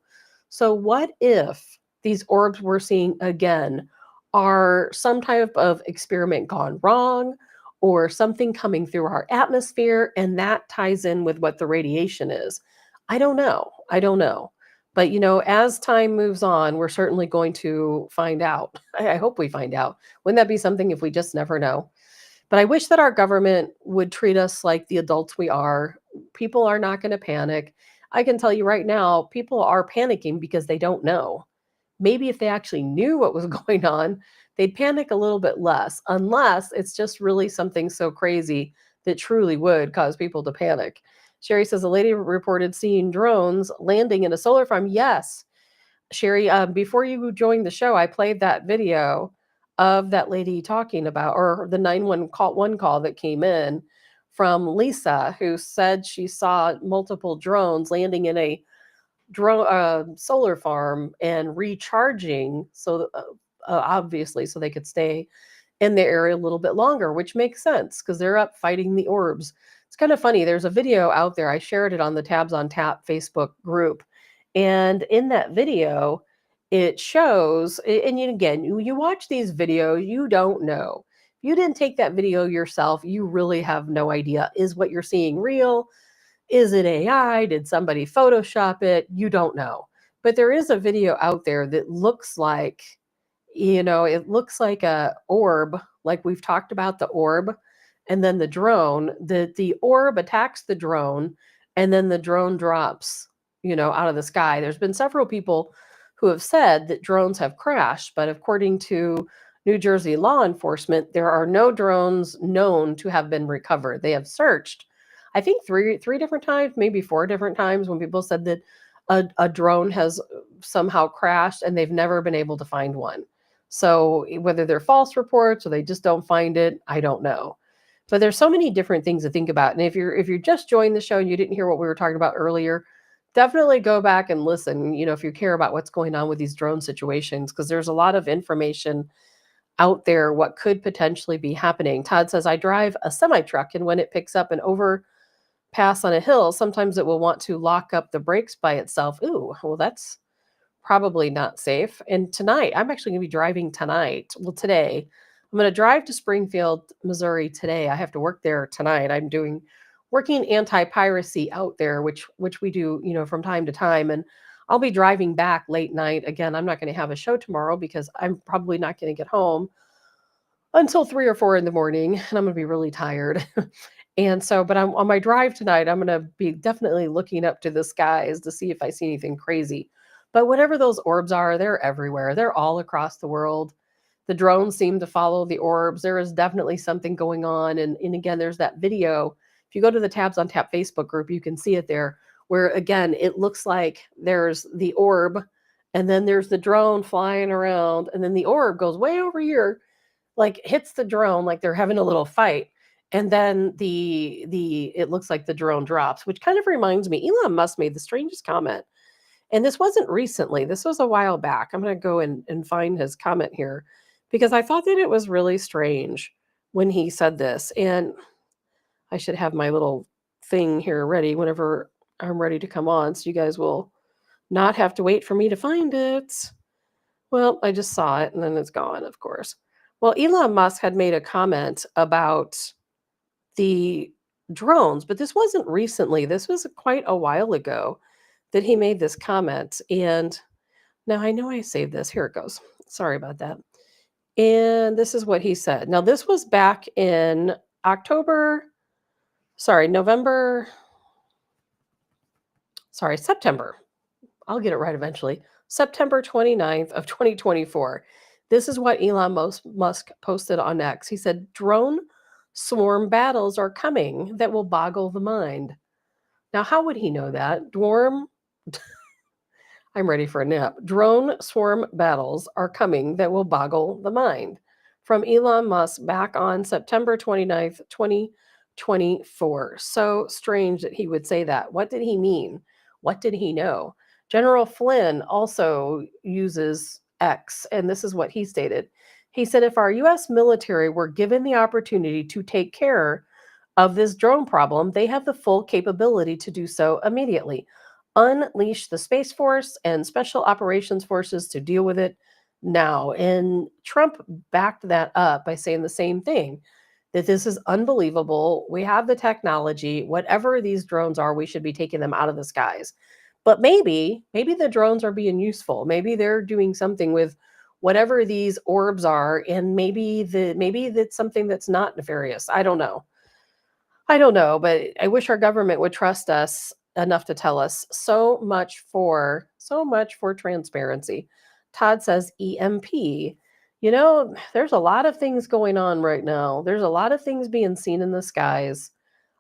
[SPEAKER 4] So what if these orbs we're seeing again are some type of experiment gone wrong, or something coming through our atmosphere, and that ties in with what the radiation is? I don't know. I don't know. But, as time moves on, we're certainly going to find out. I hope we find out. Wouldn't that be something if we just never know? But I wish that our government would treat us like the adults we are. People are not going to panic. I can tell you right now, people are panicking because they don't know. Maybe if they actually knew what was going on, they'd panic a little bit less, unless it's just really something so crazy that truly would cause people to panic. Sherry says a lady reported seeing drones landing in a solar farm. Yes, Sherry, before you joined the show, I played that video of that lady talking about, or the 911 call that came in from Lisa, who said she saw multiple drones landing in a solar farm and recharging, so obviously so they could stay in the area a little bit longer, which makes sense because they're up fighting the orbs. It's kind of funny. There's a video out there. I shared it on the Tabs on Tap Facebook group. And in that video, it shows, and again, you watch these videos, you don't know. you didn't take that video yourself, you really have no idea. Is what you're seeing real? Is it AI? Did somebody Photoshop it? You don't know. But there is a video out there that looks like, it looks like a orb, like we've talked about the orb, and then the drone. The orb attacks the drone, and then the drone drops, out of the sky. There's been several people who have said that drones have crashed, but according to New Jersey law enforcement, there are no drones known to have been recovered. They have searched, I think three different times, maybe four different times, when people said that a drone has somehow crashed and they've never been able to find one. So whether they're false reports or they just don't find it, I don't know. But there's so many different things to think about. And if you just joined the show and you didn't hear what we were talking about earlier, definitely go back and listen, if you care about what's going on with these drone situations, because there's a lot of information out there what could potentially be happening. Todd says, I drive a semi truck, and when it picks up an overpass on a hill, sometimes it will want to lock up the brakes by itself. Ooh, well, that's probably not safe. And tonight, I'm actually going to be driving tonight. Well, today, I'm going to drive to Springfield, Missouri today. I have to work there tonight. I'm working anti-piracy out there, which we do, from time to time. And I'll be driving back late night. Again, I'm not going to have a show tomorrow because I'm probably not going to get home until 3 or 4 in the morning, and I'm going to be really tired. And so, but I'm on my drive tonight, I'm going to be definitely looking up to the skies to see if I see anything crazy. But whatever those orbs are, they're everywhere. They're all across the world. The drones seem to follow the orbs. There is definitely something going on. And again, there's that video. If you go to the Tabs on Tap Facebook group, you can see it there, where again, it looks like there's the orb, and then there's the drone flying around, and then the orb goes way over here, like hits the drone, like they're having a little fight. And then it looks like the drone drops, which kind of reminds me, Elon Musk made the strangest comment. And this wasn't recently, this was a while back. I'm going to go and find his comment here, because I thought that it was really strange when he said this. And I should have my little thing here ready whenever I'm ready to come on, so you guys will not have to wait for me to find it. Well, I just saw it and then it's gone, of course. Well, Elon Musk had made a comment about the drones, but this wasn't recently. This was quite a while ago that he made this comment. And now I know I saved this. Here it goes. Sorry about that. And this is what he said. Now, this was back in September. I'll get it right eventually. September 29th of 2024. This is what Elon Musk posted on X. He said, drone swarm battles are coming that will boggle the mind. Now, how would he know that? I'm ready for a nap. Drone swarm battles are coming that will boggle the mind. From Elon Musk back on September 29th, 2024. So strange that he would say that. What did he mean? What did he know? General Flynn also uses X, and this is what he stated. He said, if our U.S. military were given the opportunity to take care of this drone problem, they have the full capability to do so immediately. Unleash the Space Force and Special Operations Forces to deal with it now. And Trump backed that up by saying the same thing, that this is unbelievable. We have the technology. Whatever these drones are, we should be taking them out of the skies. But maybe the drones are being useful. Maybe they're doing something with whatever these orbs are, and maybe that's something that's not nefarious. I don't know, but I wish our government would trust us enough to tell us. So much for transparency. Todd says EMP. There's a lot of things going on right now. There's a lot of things being seen in the skies,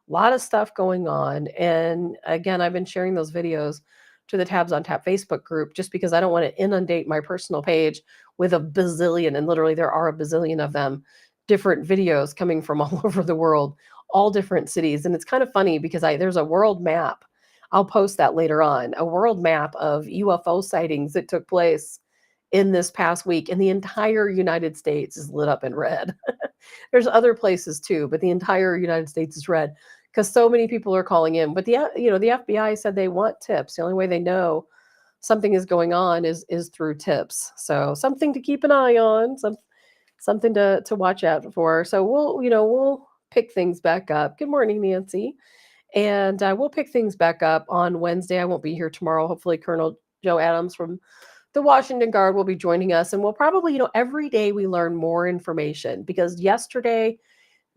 [SPEAKER 4] a lot of stuff going on. And again, I've been sharing those videos to the Tabs on Tap Facebook group just because I don't want to inundate my personal page with a bazillion, and literally there are a bazillion of them, different videos coming from all over the world, all different cities. And it's kind of funny because there's a world map. I'll post that later on, a world map of UFO sightings that took place in this past week, and the entire United States is lit up in red. There's other places too, but the entire United States is red because so many people are calling in. But the FBI said they want tips. The only way they know something is going on is through tips. So something to keep an eye on. something to watch out for. So we'll pick things back up. Good morning, Nancy. And we'll pick things back up on Wednesday. I won't be here tomorrow. Hopefully, Colonel Joe Adams from the Washington Guard will be joining us. And we'll probably, every day we learn more information, because yesterday,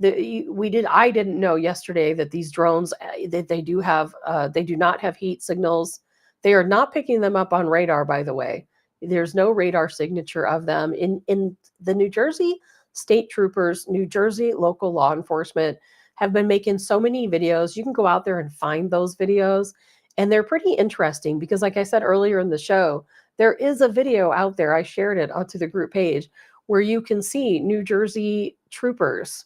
[SPEAKER 4] I didn't know yesterday that these drones, that they do have, they do not have heat signals. They are not picking them up on radar, by the way. There's no radar signature of them. In the New Jersey state troopers, New Jersey local law enforcement have been making so many videos. You can go out there and find those videos, and they're pretty interesting because, like I said earlier in the show, there is a video out there. I shared it onto the group page where you can see New Jersey troopers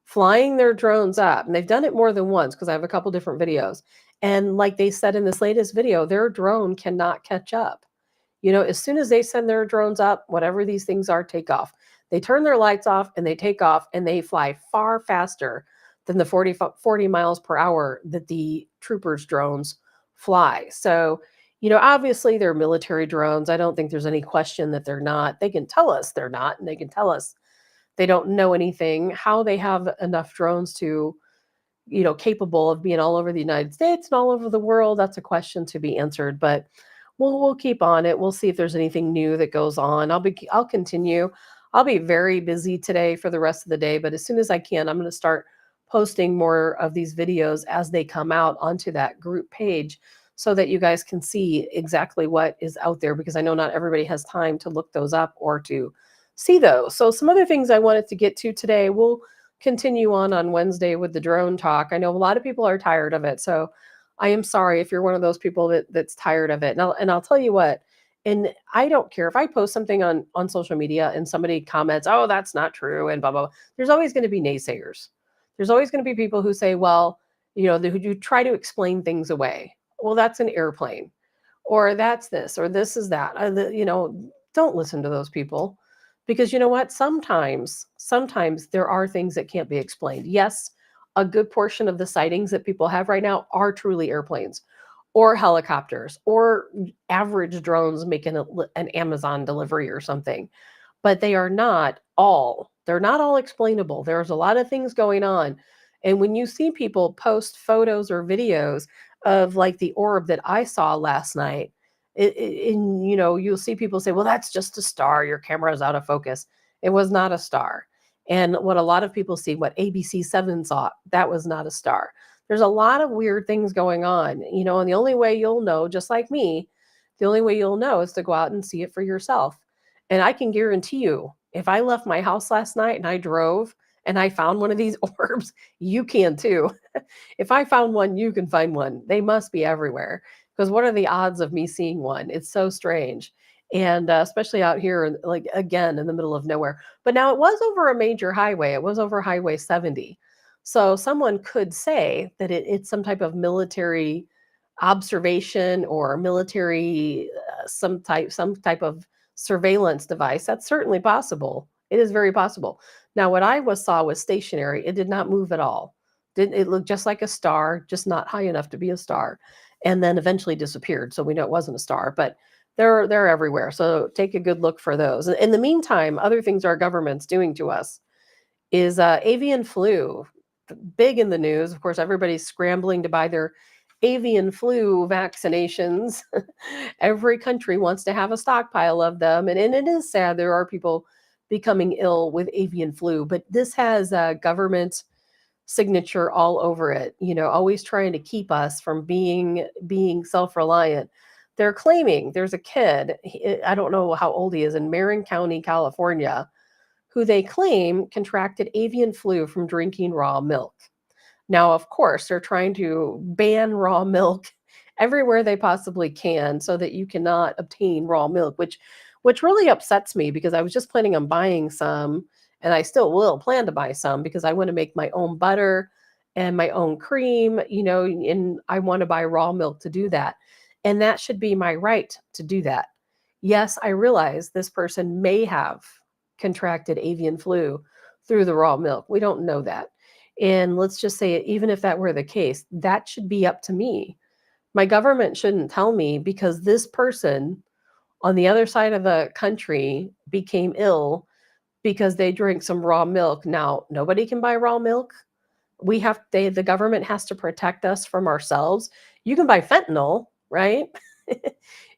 [SPEAKER 4] flying their drones up. And they've done it more than once because I have a couple different videos. And like they said in this latest video, their drone cannot catch up. As soon as they send their drones up, whatever these things are, take off. They turn their lights off and they take off, and they fly far faster than the 40 miles per hour that the troopers' drones fly. So, obviously they're military drones. I don't think there's any question that they're not. They can tell us they're not, and they can tell us they don't know anything. How they have enough drones to, capable of being all over the United States and all over the world, that's a question to be answered. But we'll keep on it. We'll see if there's anything new that goes on. I'll continue. I'll be very busy today for the rest of the day, but as soon as I can, I'm going to start posting more of these videos as they come out onto that group page so that you guys can see exactly what is out there, because I know not everybody has time to look those up or to see those. So some other things I wanted to get to today, we'll continue on Wednesday with the drone talk. I know a lot of people are tired of it, so I am sorry if you're one of those people that's tired of it. And I'll tell you what, and I don't care if I post something on social media and somebody comments, "Oh, that's not true," and blah blah blah. There's always going to be naysayers. There's always going to be people who say, "Well, who try to explain things away. Well, that's an airplane, or that's this, or this is that." Don't listen to those people, because you know what? Sometimes there are things that can't be explained. Yes, a good portion of the sightings that people have right now are truly airplanes or helicopters or average drones making an Amazon delivery or something. But they are not all. They're not all explainable. There's a lot of things going on. And when you see people post photos or videos of like the orb that I saw last night, you'll see people say, well, that's just a star. Your camera is out of focus. It was not a star. And what a lot of people see, what ABC7 saw, that was not a star. There's a lot of weird things going on, and the only way you'll know, just like me, the only way you'll know is to go out and see it for yourself. And I can guarantee you, if I left my house last night and I drove and I found one of these orbs, you can too. If I found one, you can find one. They must be everywhere, because what are the odds of me seeing one? It's so strange. And especially out here, like again, in the middle of nowhere. But now it was over a major highway. It was over Highway 70. So someone could say that it's some type of military observation or military some type of surveillance device. That's certainly possible. It is very possible. Now, what I saw was stationary. It did not move at all. It looked just like a star, just not high enough to be a star, and then eventually disappeared. So we know it wasn't a star, but they're everywhere. So take a good look for those. In the meantime, other things our government's doing to us is avian flu, big in the news. Of course, everybody's scrambling to buy their avian flu vaccinations. Every country wants to have a stockpile of them. And it is sad there are people becoming ill with avian flu, but this has a government signature all over it, always trying to keep us from being self-reliant. They're claiming there's a kid, I don't know how old he is, in Marin County, California, who they claim contracted avian flu from drinking raw milk. Now, of course, they're trying to ban raw milk everywhere they possibly can so that you cannot obtain raw milk, which really upsets me, because I was just planning on buying some, and I still will plan to buy some, because I want to make my own butter and my own cream, and I want to buy raw milk to do that. And that should be my right to do that. Yes, I realize this person may have contracted avian flu through the raw milk. We don't know that. And let's just say, even if that were the case, that should be up to me. My government shouldn't tell me because this person on the other side of the country became ill because they drink some raw milk. Now, nobody can buy raw milk. The government has to protect us from ourselves. You can buy fentanyl, right?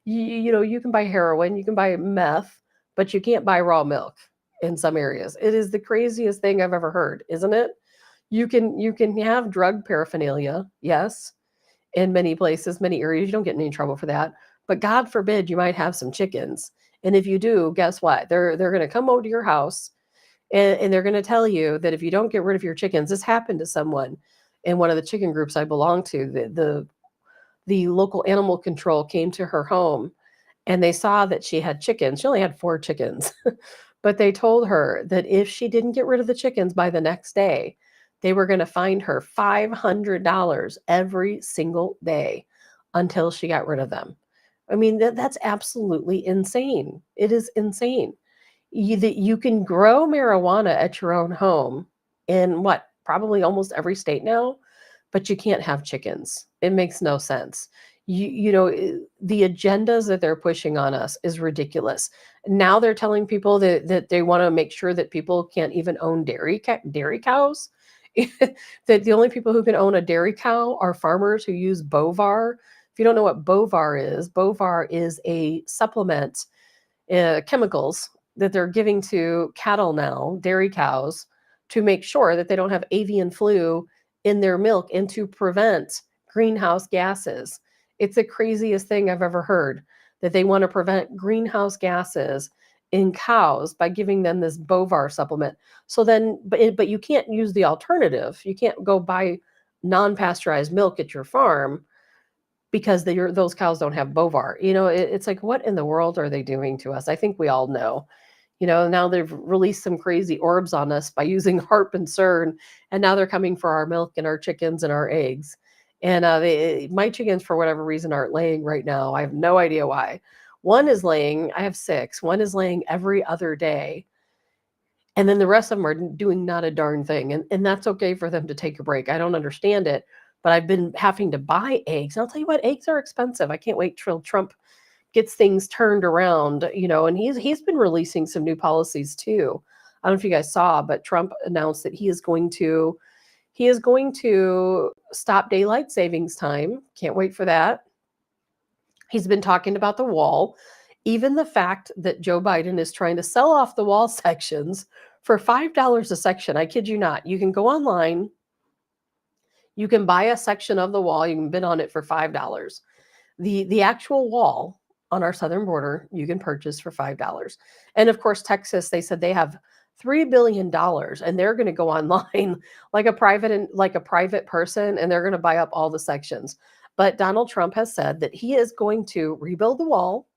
[SPEAKER 4] You can buy heroin, you can buy meth, but you can't buy raw milk in some areas. It is the craziest thing I've ever heard, isn't it? You can have drug paraphernalia, yes, in many places, many areas. You don't get in any trouble for that. But God forbid you might have some chickens. And if you do, guess what? They're going to come over to your house, and they're going to tell you that if you don't get rid of your chickens, this happened to someone in one of the chicken groups I belong to. The local animal control came to her home, and they saw that she had chickens. She only had 4 chickens. But they told her that if she didn't get rid of the chickens by the next day, they were going to fine her $500 every single day until she got rid of them. I mean, that's absolutely insane. It is insane. You can grow marijuana at your own home in what, probably almost every state now, but you can't have chickens. It makes no sense. The agendas that they're pushing on us is ridiculous. Now they're telling people that they want to make sure that people can't even own dairy cows. That the only people who can own a dairy cow are farmers who use Bovar. If you don't know what Bovar is a supplement, chemicals that they're giving to cattle now, dairy cows, to make sure that they don't have avian flu in their milk and to prevent greenhouse gases. It's the craziest thing I've ever heard, that they want to prevent greenhouse gases in cows by giving them this Bovar supplement. So then, but you can't use the alternative. You can't go buy non-pasteurized milk at your farm because those cows don't have Bovar. It's like, what in the world are they doing to us? I think we all know. Now they've released some crazy orbs on us by using HARP and CERN, and now they're coming for our milk and our chickens and our eggs. And my chickens, for whatever reason, aren't laying right now. I have no idea why. One is laying, I have 6. One is laying every other day. And then the rest of them are doing not a darn thing. And that's okay for them to take a break. I don't understand it, but I've been having to buy eggs. And I'll tell you what, eggs are expensive. I can't wait till Trump gets things turned around, and he's been releasing some new policies too. I don't know if you guys saw, but Trump announced that he is going to stop daylight savings time. Can't wait for that. He's been talking about the wall. Even the fact that Joe Biden is trying to sell off the wall sections for $5 a section. I kid you not. You can go online. You can buy a section of the wall. You can bid on it for $5. The actual wall on our southern border, you can purchase for $5. And of course, Texas, they said they have $3 billion and they're going to go online like a private person, and they're going to buy up all the sections. But Donald Trump has said that he is going to rebuild the wall.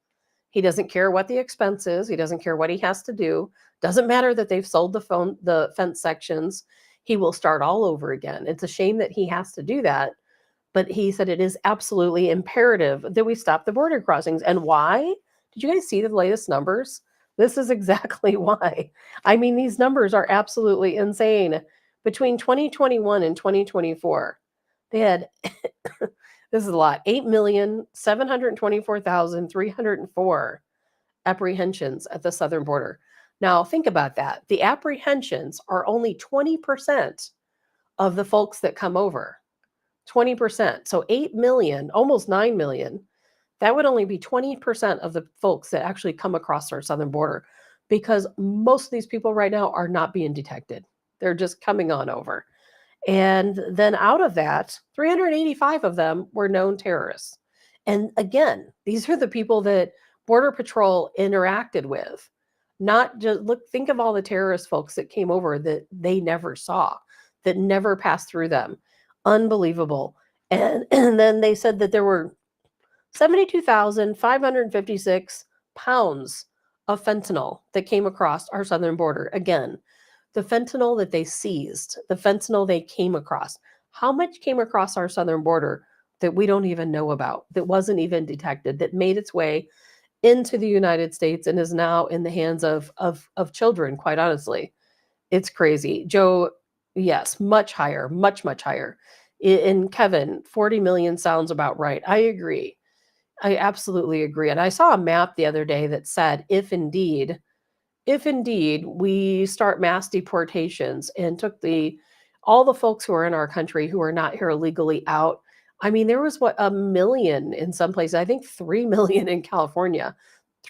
[SPEAKER 4] He doesn't care what the expense is. He doesn't care what he has to do. Doesn't matter that they've sold the fence sections. He will start all over again. It's a shame that he has to do that. But he said it is absolutely imperative that we stop the border crossings. And why? Did you guys see the latest numbers? This is exactly why. I mean, these numbers are absolutely insane. Between 2021 and 2024, they had, this is a lot, 8,724,304 apprehensions at the southern border. Now, think about that. The apprehensions are only 20% of the folks that come over. 20%. So 8 million, almost 9 million, that would only be 20% of the folks that actually come across our southern border, because most of these people right now are not being detected. They're just coming on over. And then out of that, 385 of them were known terrorists. And again, these are the people that Border Patrol interacted with. Not just think of all the terrorist folks that came over that they never saw, that never passed through them. Unbelievable. And then they said that there were 72,556 pounds of fentanyl that came across our southern border. Again, the fentanyl that they seized, the fentanyl they came across. How much came across our southern border that we don't even know about, that wasn't even detected, that made its way into the United States and is now in the hands of children, quite honestly. It's crazy. Joe, yes, much higher, much higher. In Kevin, 40 million sounds about right. I agree. I absolutely agree. And I saw a map the other day that said, if indeed if indeed we start mass deportations and took all the folks who are in our country who are not here illegally out. I mean, there was what, 1 million in some places, I think 3 million in California.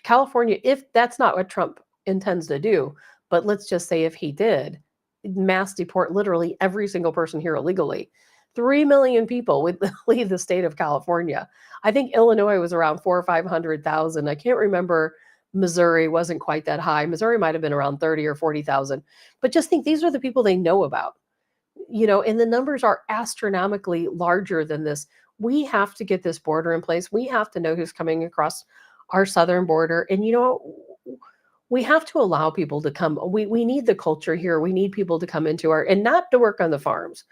[SPEAKER 4] California, if that's not what Trump intends to do, but let's just say if he did, mass deport literally every single person here illegally. 3 million people would leave the state of California. I think Illinois was around 4 or 500,000. I can't remember. Missouri wasn't quite that high. Missouri might have been around 30 or 40,000. But just think, these are the people they know about, and the numbers are astronomically larger than this. We have to get this border in place. We have to know who's coming across our southern border. And we have to allow people to come. We need the culture here. We need people to come into and not to work on the farms.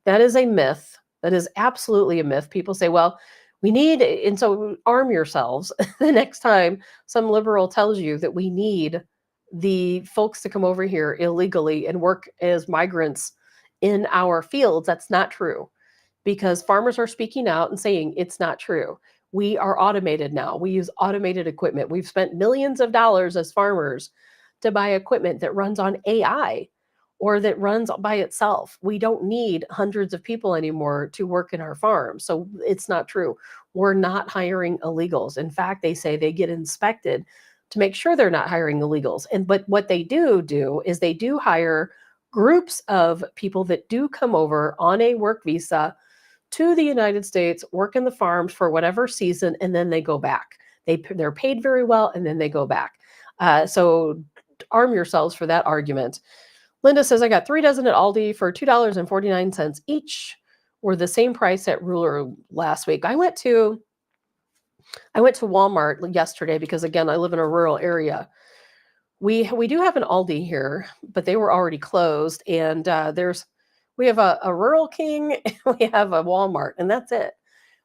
[SPEAKER 4] That is a myth. That is absolutely a myth. People say, well, we need, and so arm yourselves the next time some liberal tells you that we need the folks to come over here illegally and work as migrants in our fields. That's not true, because farmers are speaking out and saying it's not true. We are automated now. We use automated equipment. We've spent millions of dollars as farmers to buy equipment that runs on AI or that runs by itself. We don't need hundreds of people anymore to work in our farms. So it's not true. We're not hiring illegals. In fact, they say they get inspected to make sure they're not hiring illegals. But what they do is they do hire groups of people that do come over on a work visa to the United States, work in the farms for whatever season, and then they go back. They're paid very well, and then they go back. So arm yourselves for that argument. Linda says, I got 3 dozen at Aldi for $2.49 each, were the same price at Ruler last week. I went to Walmart yesterday because, again, I live in a rural area. We do have an Aldi here, but they were already closed. And we have a Rural King, and we have a Walmart, and that's it.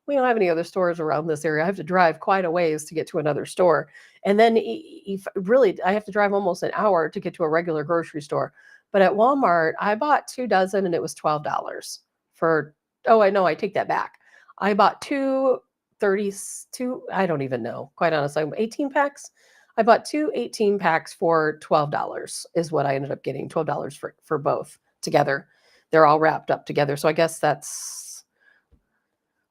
[SPEAKER 4] We don't have any other stores around this area. I have to drive quite a ways to get to another store. And then I have to drive almost an hour to get to a regular grocery store. But at Walmart, I bought 2 dozen and it was $12 for, oh, I know, I take that back. I bought 32, I don't even know, quite honestly, 18 packs. I bought 2 18 packs for $12 is what I ended up getting, $12 for both together. They're all wrapped up together. So I guess that's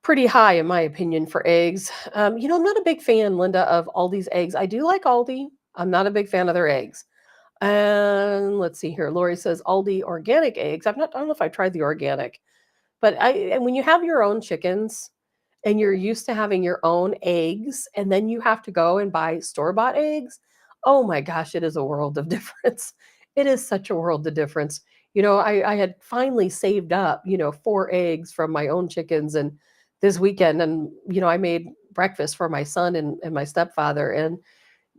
[SPEAKER 4] pretty high in my opinion for eggs. I'm not a big fan, Linda, of Aldi's eggs. I do like Aldi. I'm not a big fan of their eggs. And let's see here. Lori says Aldi organic eggs. I don't know if I tried the organic, but and when you have your own chickens and you're used to having your own eggs, and then you have to go and buy store-bought eggs, oh my gosh, it is a world of difference. It is such a world of difference. I had finally saved up, 4 eggs from my own chickens, and this weekend, and I made breakfast for my son and my stepfather, and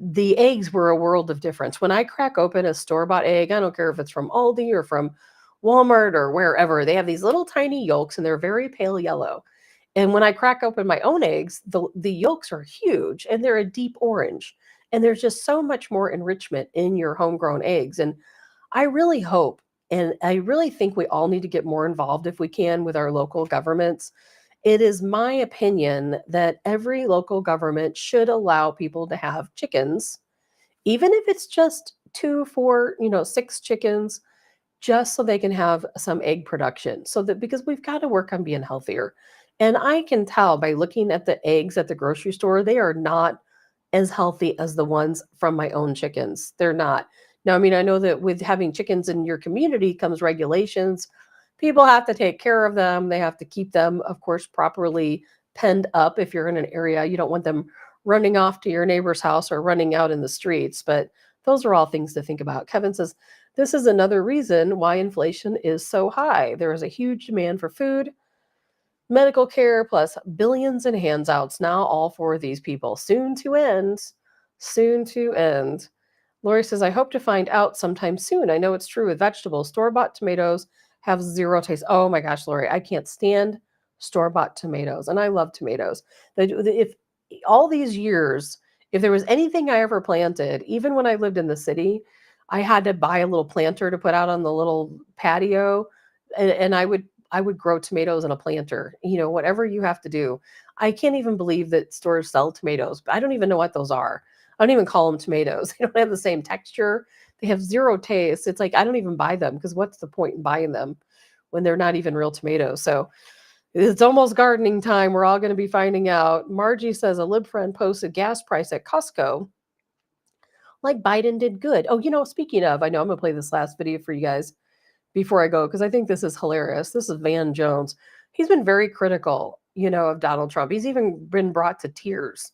[SPEAKER 4] the eggs were a world of difference. When I crack open a store-bought egg, I don't care if it's from Aldi or from Walmart or wherever, they have these little tiny yolks and they're very pale yellow. And when I crack open my own eggs, the yolks are huge and they're a deep orange. And there's just so much more enrichment in your homegrown eggs. And I really hope, and I really think we all need to get more involved if we can with our local governments. It is my opinion that every local government should allow people to have chickens, even if it's just 2, 4, 6 chickens, just so they can have some egg production. So that, because we've got to work on being healthier. And I can tell by looking at the eggs at the grocery store, they are not as healthy as the ones from my own chickens. They're not. Now, I mean, I know that with having chickens in your community comes regulations. People have to take care of them. They have to keep them, of course, properly penned up. If you're in an area, you don't want them running off to your neighbor's house or running out in the streets. But those are all things to think about. Kevin says, this is another reason why inflation is so high. There is a huge demand for food, medical care, plus billions in handouts now, all for these people. Soon to end. Soon to end. Lori says, I hope to find out sometime soon. I know it's true with vegetables. Store-bought tomatoes have 0 taste. Oh my gosh, Lori, I can't stand store-bought tomatoes. And I love tomatoes. If all these years, if there was anything I ever planted, even when I lived in the city, I had to buy a little planter to put out on the little patio. And I would grow tomatoes in a planter, whatever you have to do. I can't even believe that stores sell tomatoes. I don't even know what those are. I don't even call them tomatoes. They don't have the same texture. They have zero taste. It's like I don't even buy them because what's the point in buying them when they're not even real tomatoes? So it's almost gardening time. We're all going to be finding out. Margie says a lib friend posted gas price at Costco like Biden did good. Oh, speaking of, I know I'm going to play this last video for you guys before I go because I think this is hilarious. This is Van Jones. He's been very critical, of Donald Trump. He's even been brought to tears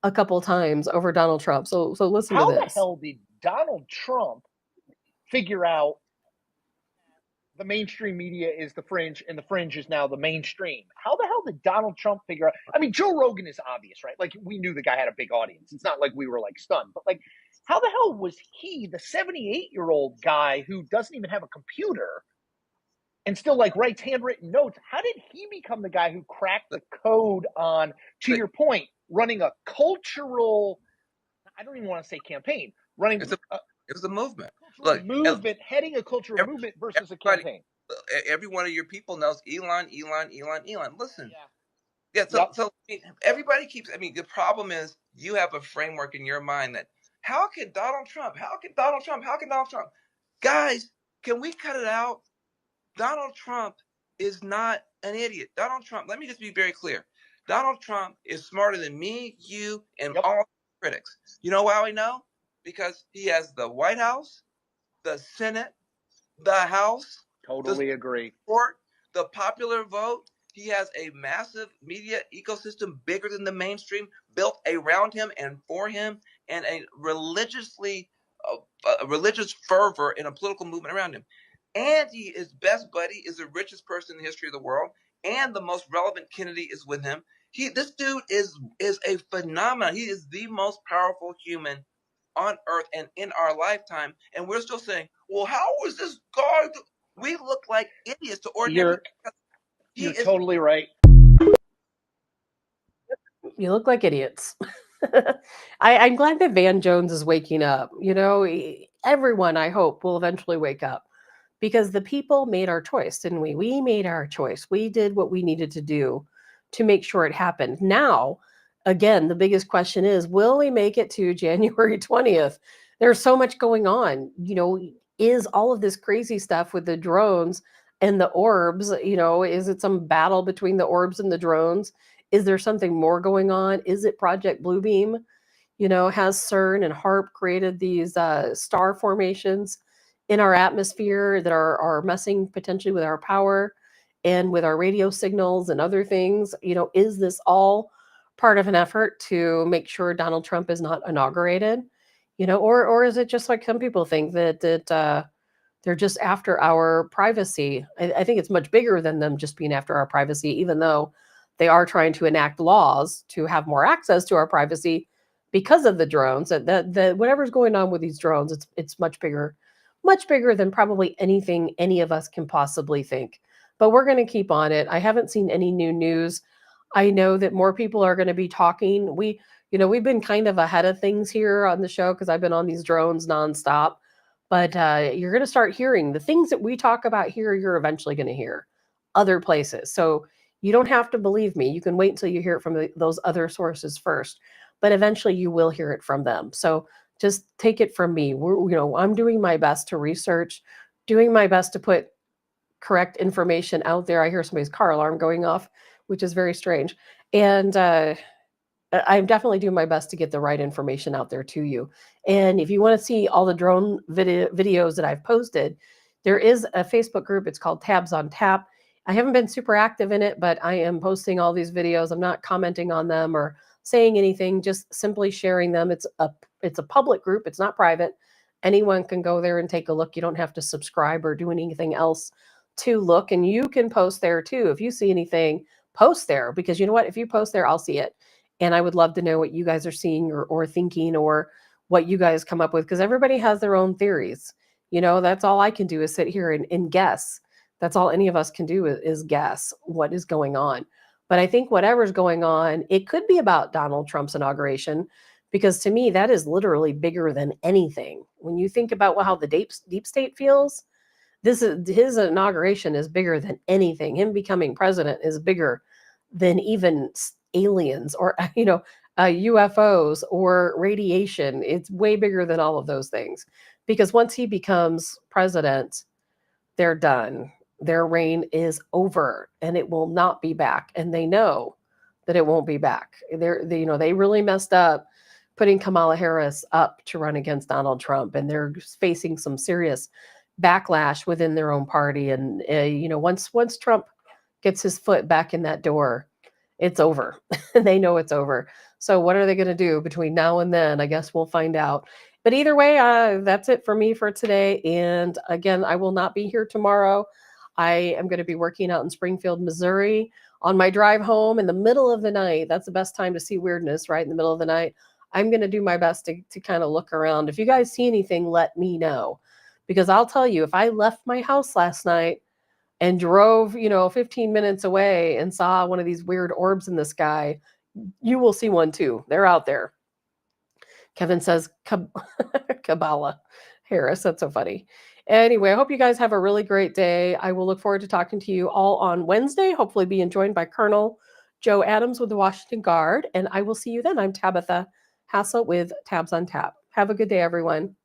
[SPEAKER 4] a couple times over Donald Trump. So listen to
[SPEAKER 9] How the
[SPEAKER 4] this.
[SPEAKER 9] hell did Donald Trump figure out the mainstream media is the fringe and the fringe is now the mainstream? How the hell did Donald Trump figure out? I mean, Joe Rogan is obvious, right? Like, we knew the guy had a big audience. It's not like we were like stunned, but like, how the hell was he, the 78-year-old guy who doesn't even have a computer and still like writes handwritten notes? How did he become the guy who cracked the code on, to your point, running a cultural, I don't even want to say campaign, running
[SPEAKER 10] It was a movement.
[SPEAKER 9] Look, movement, heading a cultural movement versus a campaign.
[SPEAKER 10] Every one of your people knows Elon. Listen.
[SPEAKER 9] Yeah.
[SPEAKER 10] So I mean, everybody keeps. I mean, the problem is you have a framework in your mind that how can Donald Trump? Guys, can we cut it out? Donald Trump is not an idiot. Donald Trump. Let me just be very clear. Donald Trump is smarter than me, you, and all critics. You know why we know? Because he has the White House, the Senate, the House.
[SPEAKER 9] Totally agree.
[SPEAKER 10] Court, the popular vote. He has a massive media ecosystem bigger than the mainstream built around him and for him, and a religious fervor in a political movement around him. And his best buddy is the richest person in the history of the world, and the most relevant Kennedy is with him. This dude is a phenomenon. He is the most powerful human on earth and in our lifetime, and we're still saying, well, how was this guy? We look like idiots to ordinary people.
[SPEAKER 9] You're totally right.
[SPEAKER 4] You look like idiots. I'm glad that Van Jones is waking up. Everyone, I hope, will eventually wake up because the people made our choice, didn't we? We made our choice. We did what we needed to do to make sure it happened. Now, again, the biggest question is, will we make it to January 20th? There's so much going on. Is all of this crazy stuff with the drones and the orbs, is it some battle between the orbs and the drones? Is there something more going on? Is it Project Bluebeam? Has CERN and HARP created these star formations in our atmosphere that are messing potentially with our power and with our radio signals and other things? Is this all part of an effort to make sure Donald Trump is not inaugurated? Or is it just like some people think that they're just after our privacy? I think it's much bigger than them just being after our privacy, even though they are trying to enact laws to have more access to our privacy because of the drones. That whatever's going on with these drones, it's much bigger than probably anything any of us can possibly think. But we're going to keep on it. I haven't seen any new news. I know that more people are going to be talking. We've been kind of ahead of things here on the show because I've been on these drones nonstop. But you're going to start hearing the things that we talk about here, you're eventually going to hear other places. So you don't have to believe me. You can wait until you hear it from those other sources first. But eventually you will hear it from them. So just take it from me. I'm doing my best to research, doing my best to put correct information out there. I hear somebody's car alarm going off, which is very strange. And I'm definitely doing my best to get the right information out there to you. And if you want to see all the drone videos that I've posted, there is a Facebook group. It's called Tabs on Tap. I haven't been super active in it, but I am posting all these videos. I'm not commenting on them or saying anything, just simply sharing them. It's a public group. It's not private. Anyone can go there and take a look. You don't have to subscribe or do anything else to look, and you can post there too. If you see anything, post there, because you know what? If you post there, I'll see it. And I would love to know what you guys are seeing or thinking, or what you guys come up with, because everybody has their own theories. That's all I can do is sit here and guess. That's all any of us can do is guess what is going on. But I think whatever's going on, it could be about Donald Trump's inauguration, because to me, that is literally bigger than anything. When you think about how the deep state feels, his inauguration is bigger than anything. Him becoming president is bigger than even aliens or UFOs or radiation. It's way bigger than all of those things. Because once he becomes president, they're done. Their reign is over and it will not be back. And they know that it won't be back. They really messed up putting Kamala Harris up to run against Donald Trump, and they're facing some serious backlash within their own party. And once Trump gets his foot back in that door, it's over. They know it's over. So what are they going to do between now and then? I guess we'll find out. But either way, that's it for me for today. And again, I will not be here tomorrow. I am going to be working out in Springfield, Missouri on my drive home in the middle of the night. That's the best time to see weirdness, right in the middle of the night. I'm going to do my best to kind of look around. If you guys see anything, let me know. Because I'll tell you, if I left my house last night and drove, 15 minutes away and saw one of these weird orbs in the sky, you will see one too. They're out there. Kevin says Kabbalah Harris. That's so funny. Anyway, I hope you guys have a really great day. I will look forward to talking to you all on Wednesday, hopefully being joined by Colonel Joe Adams with the Washington Guard. And I will see you then. I'm Tabitha Hassell with Tabs on Tap. Have a good day, everyone.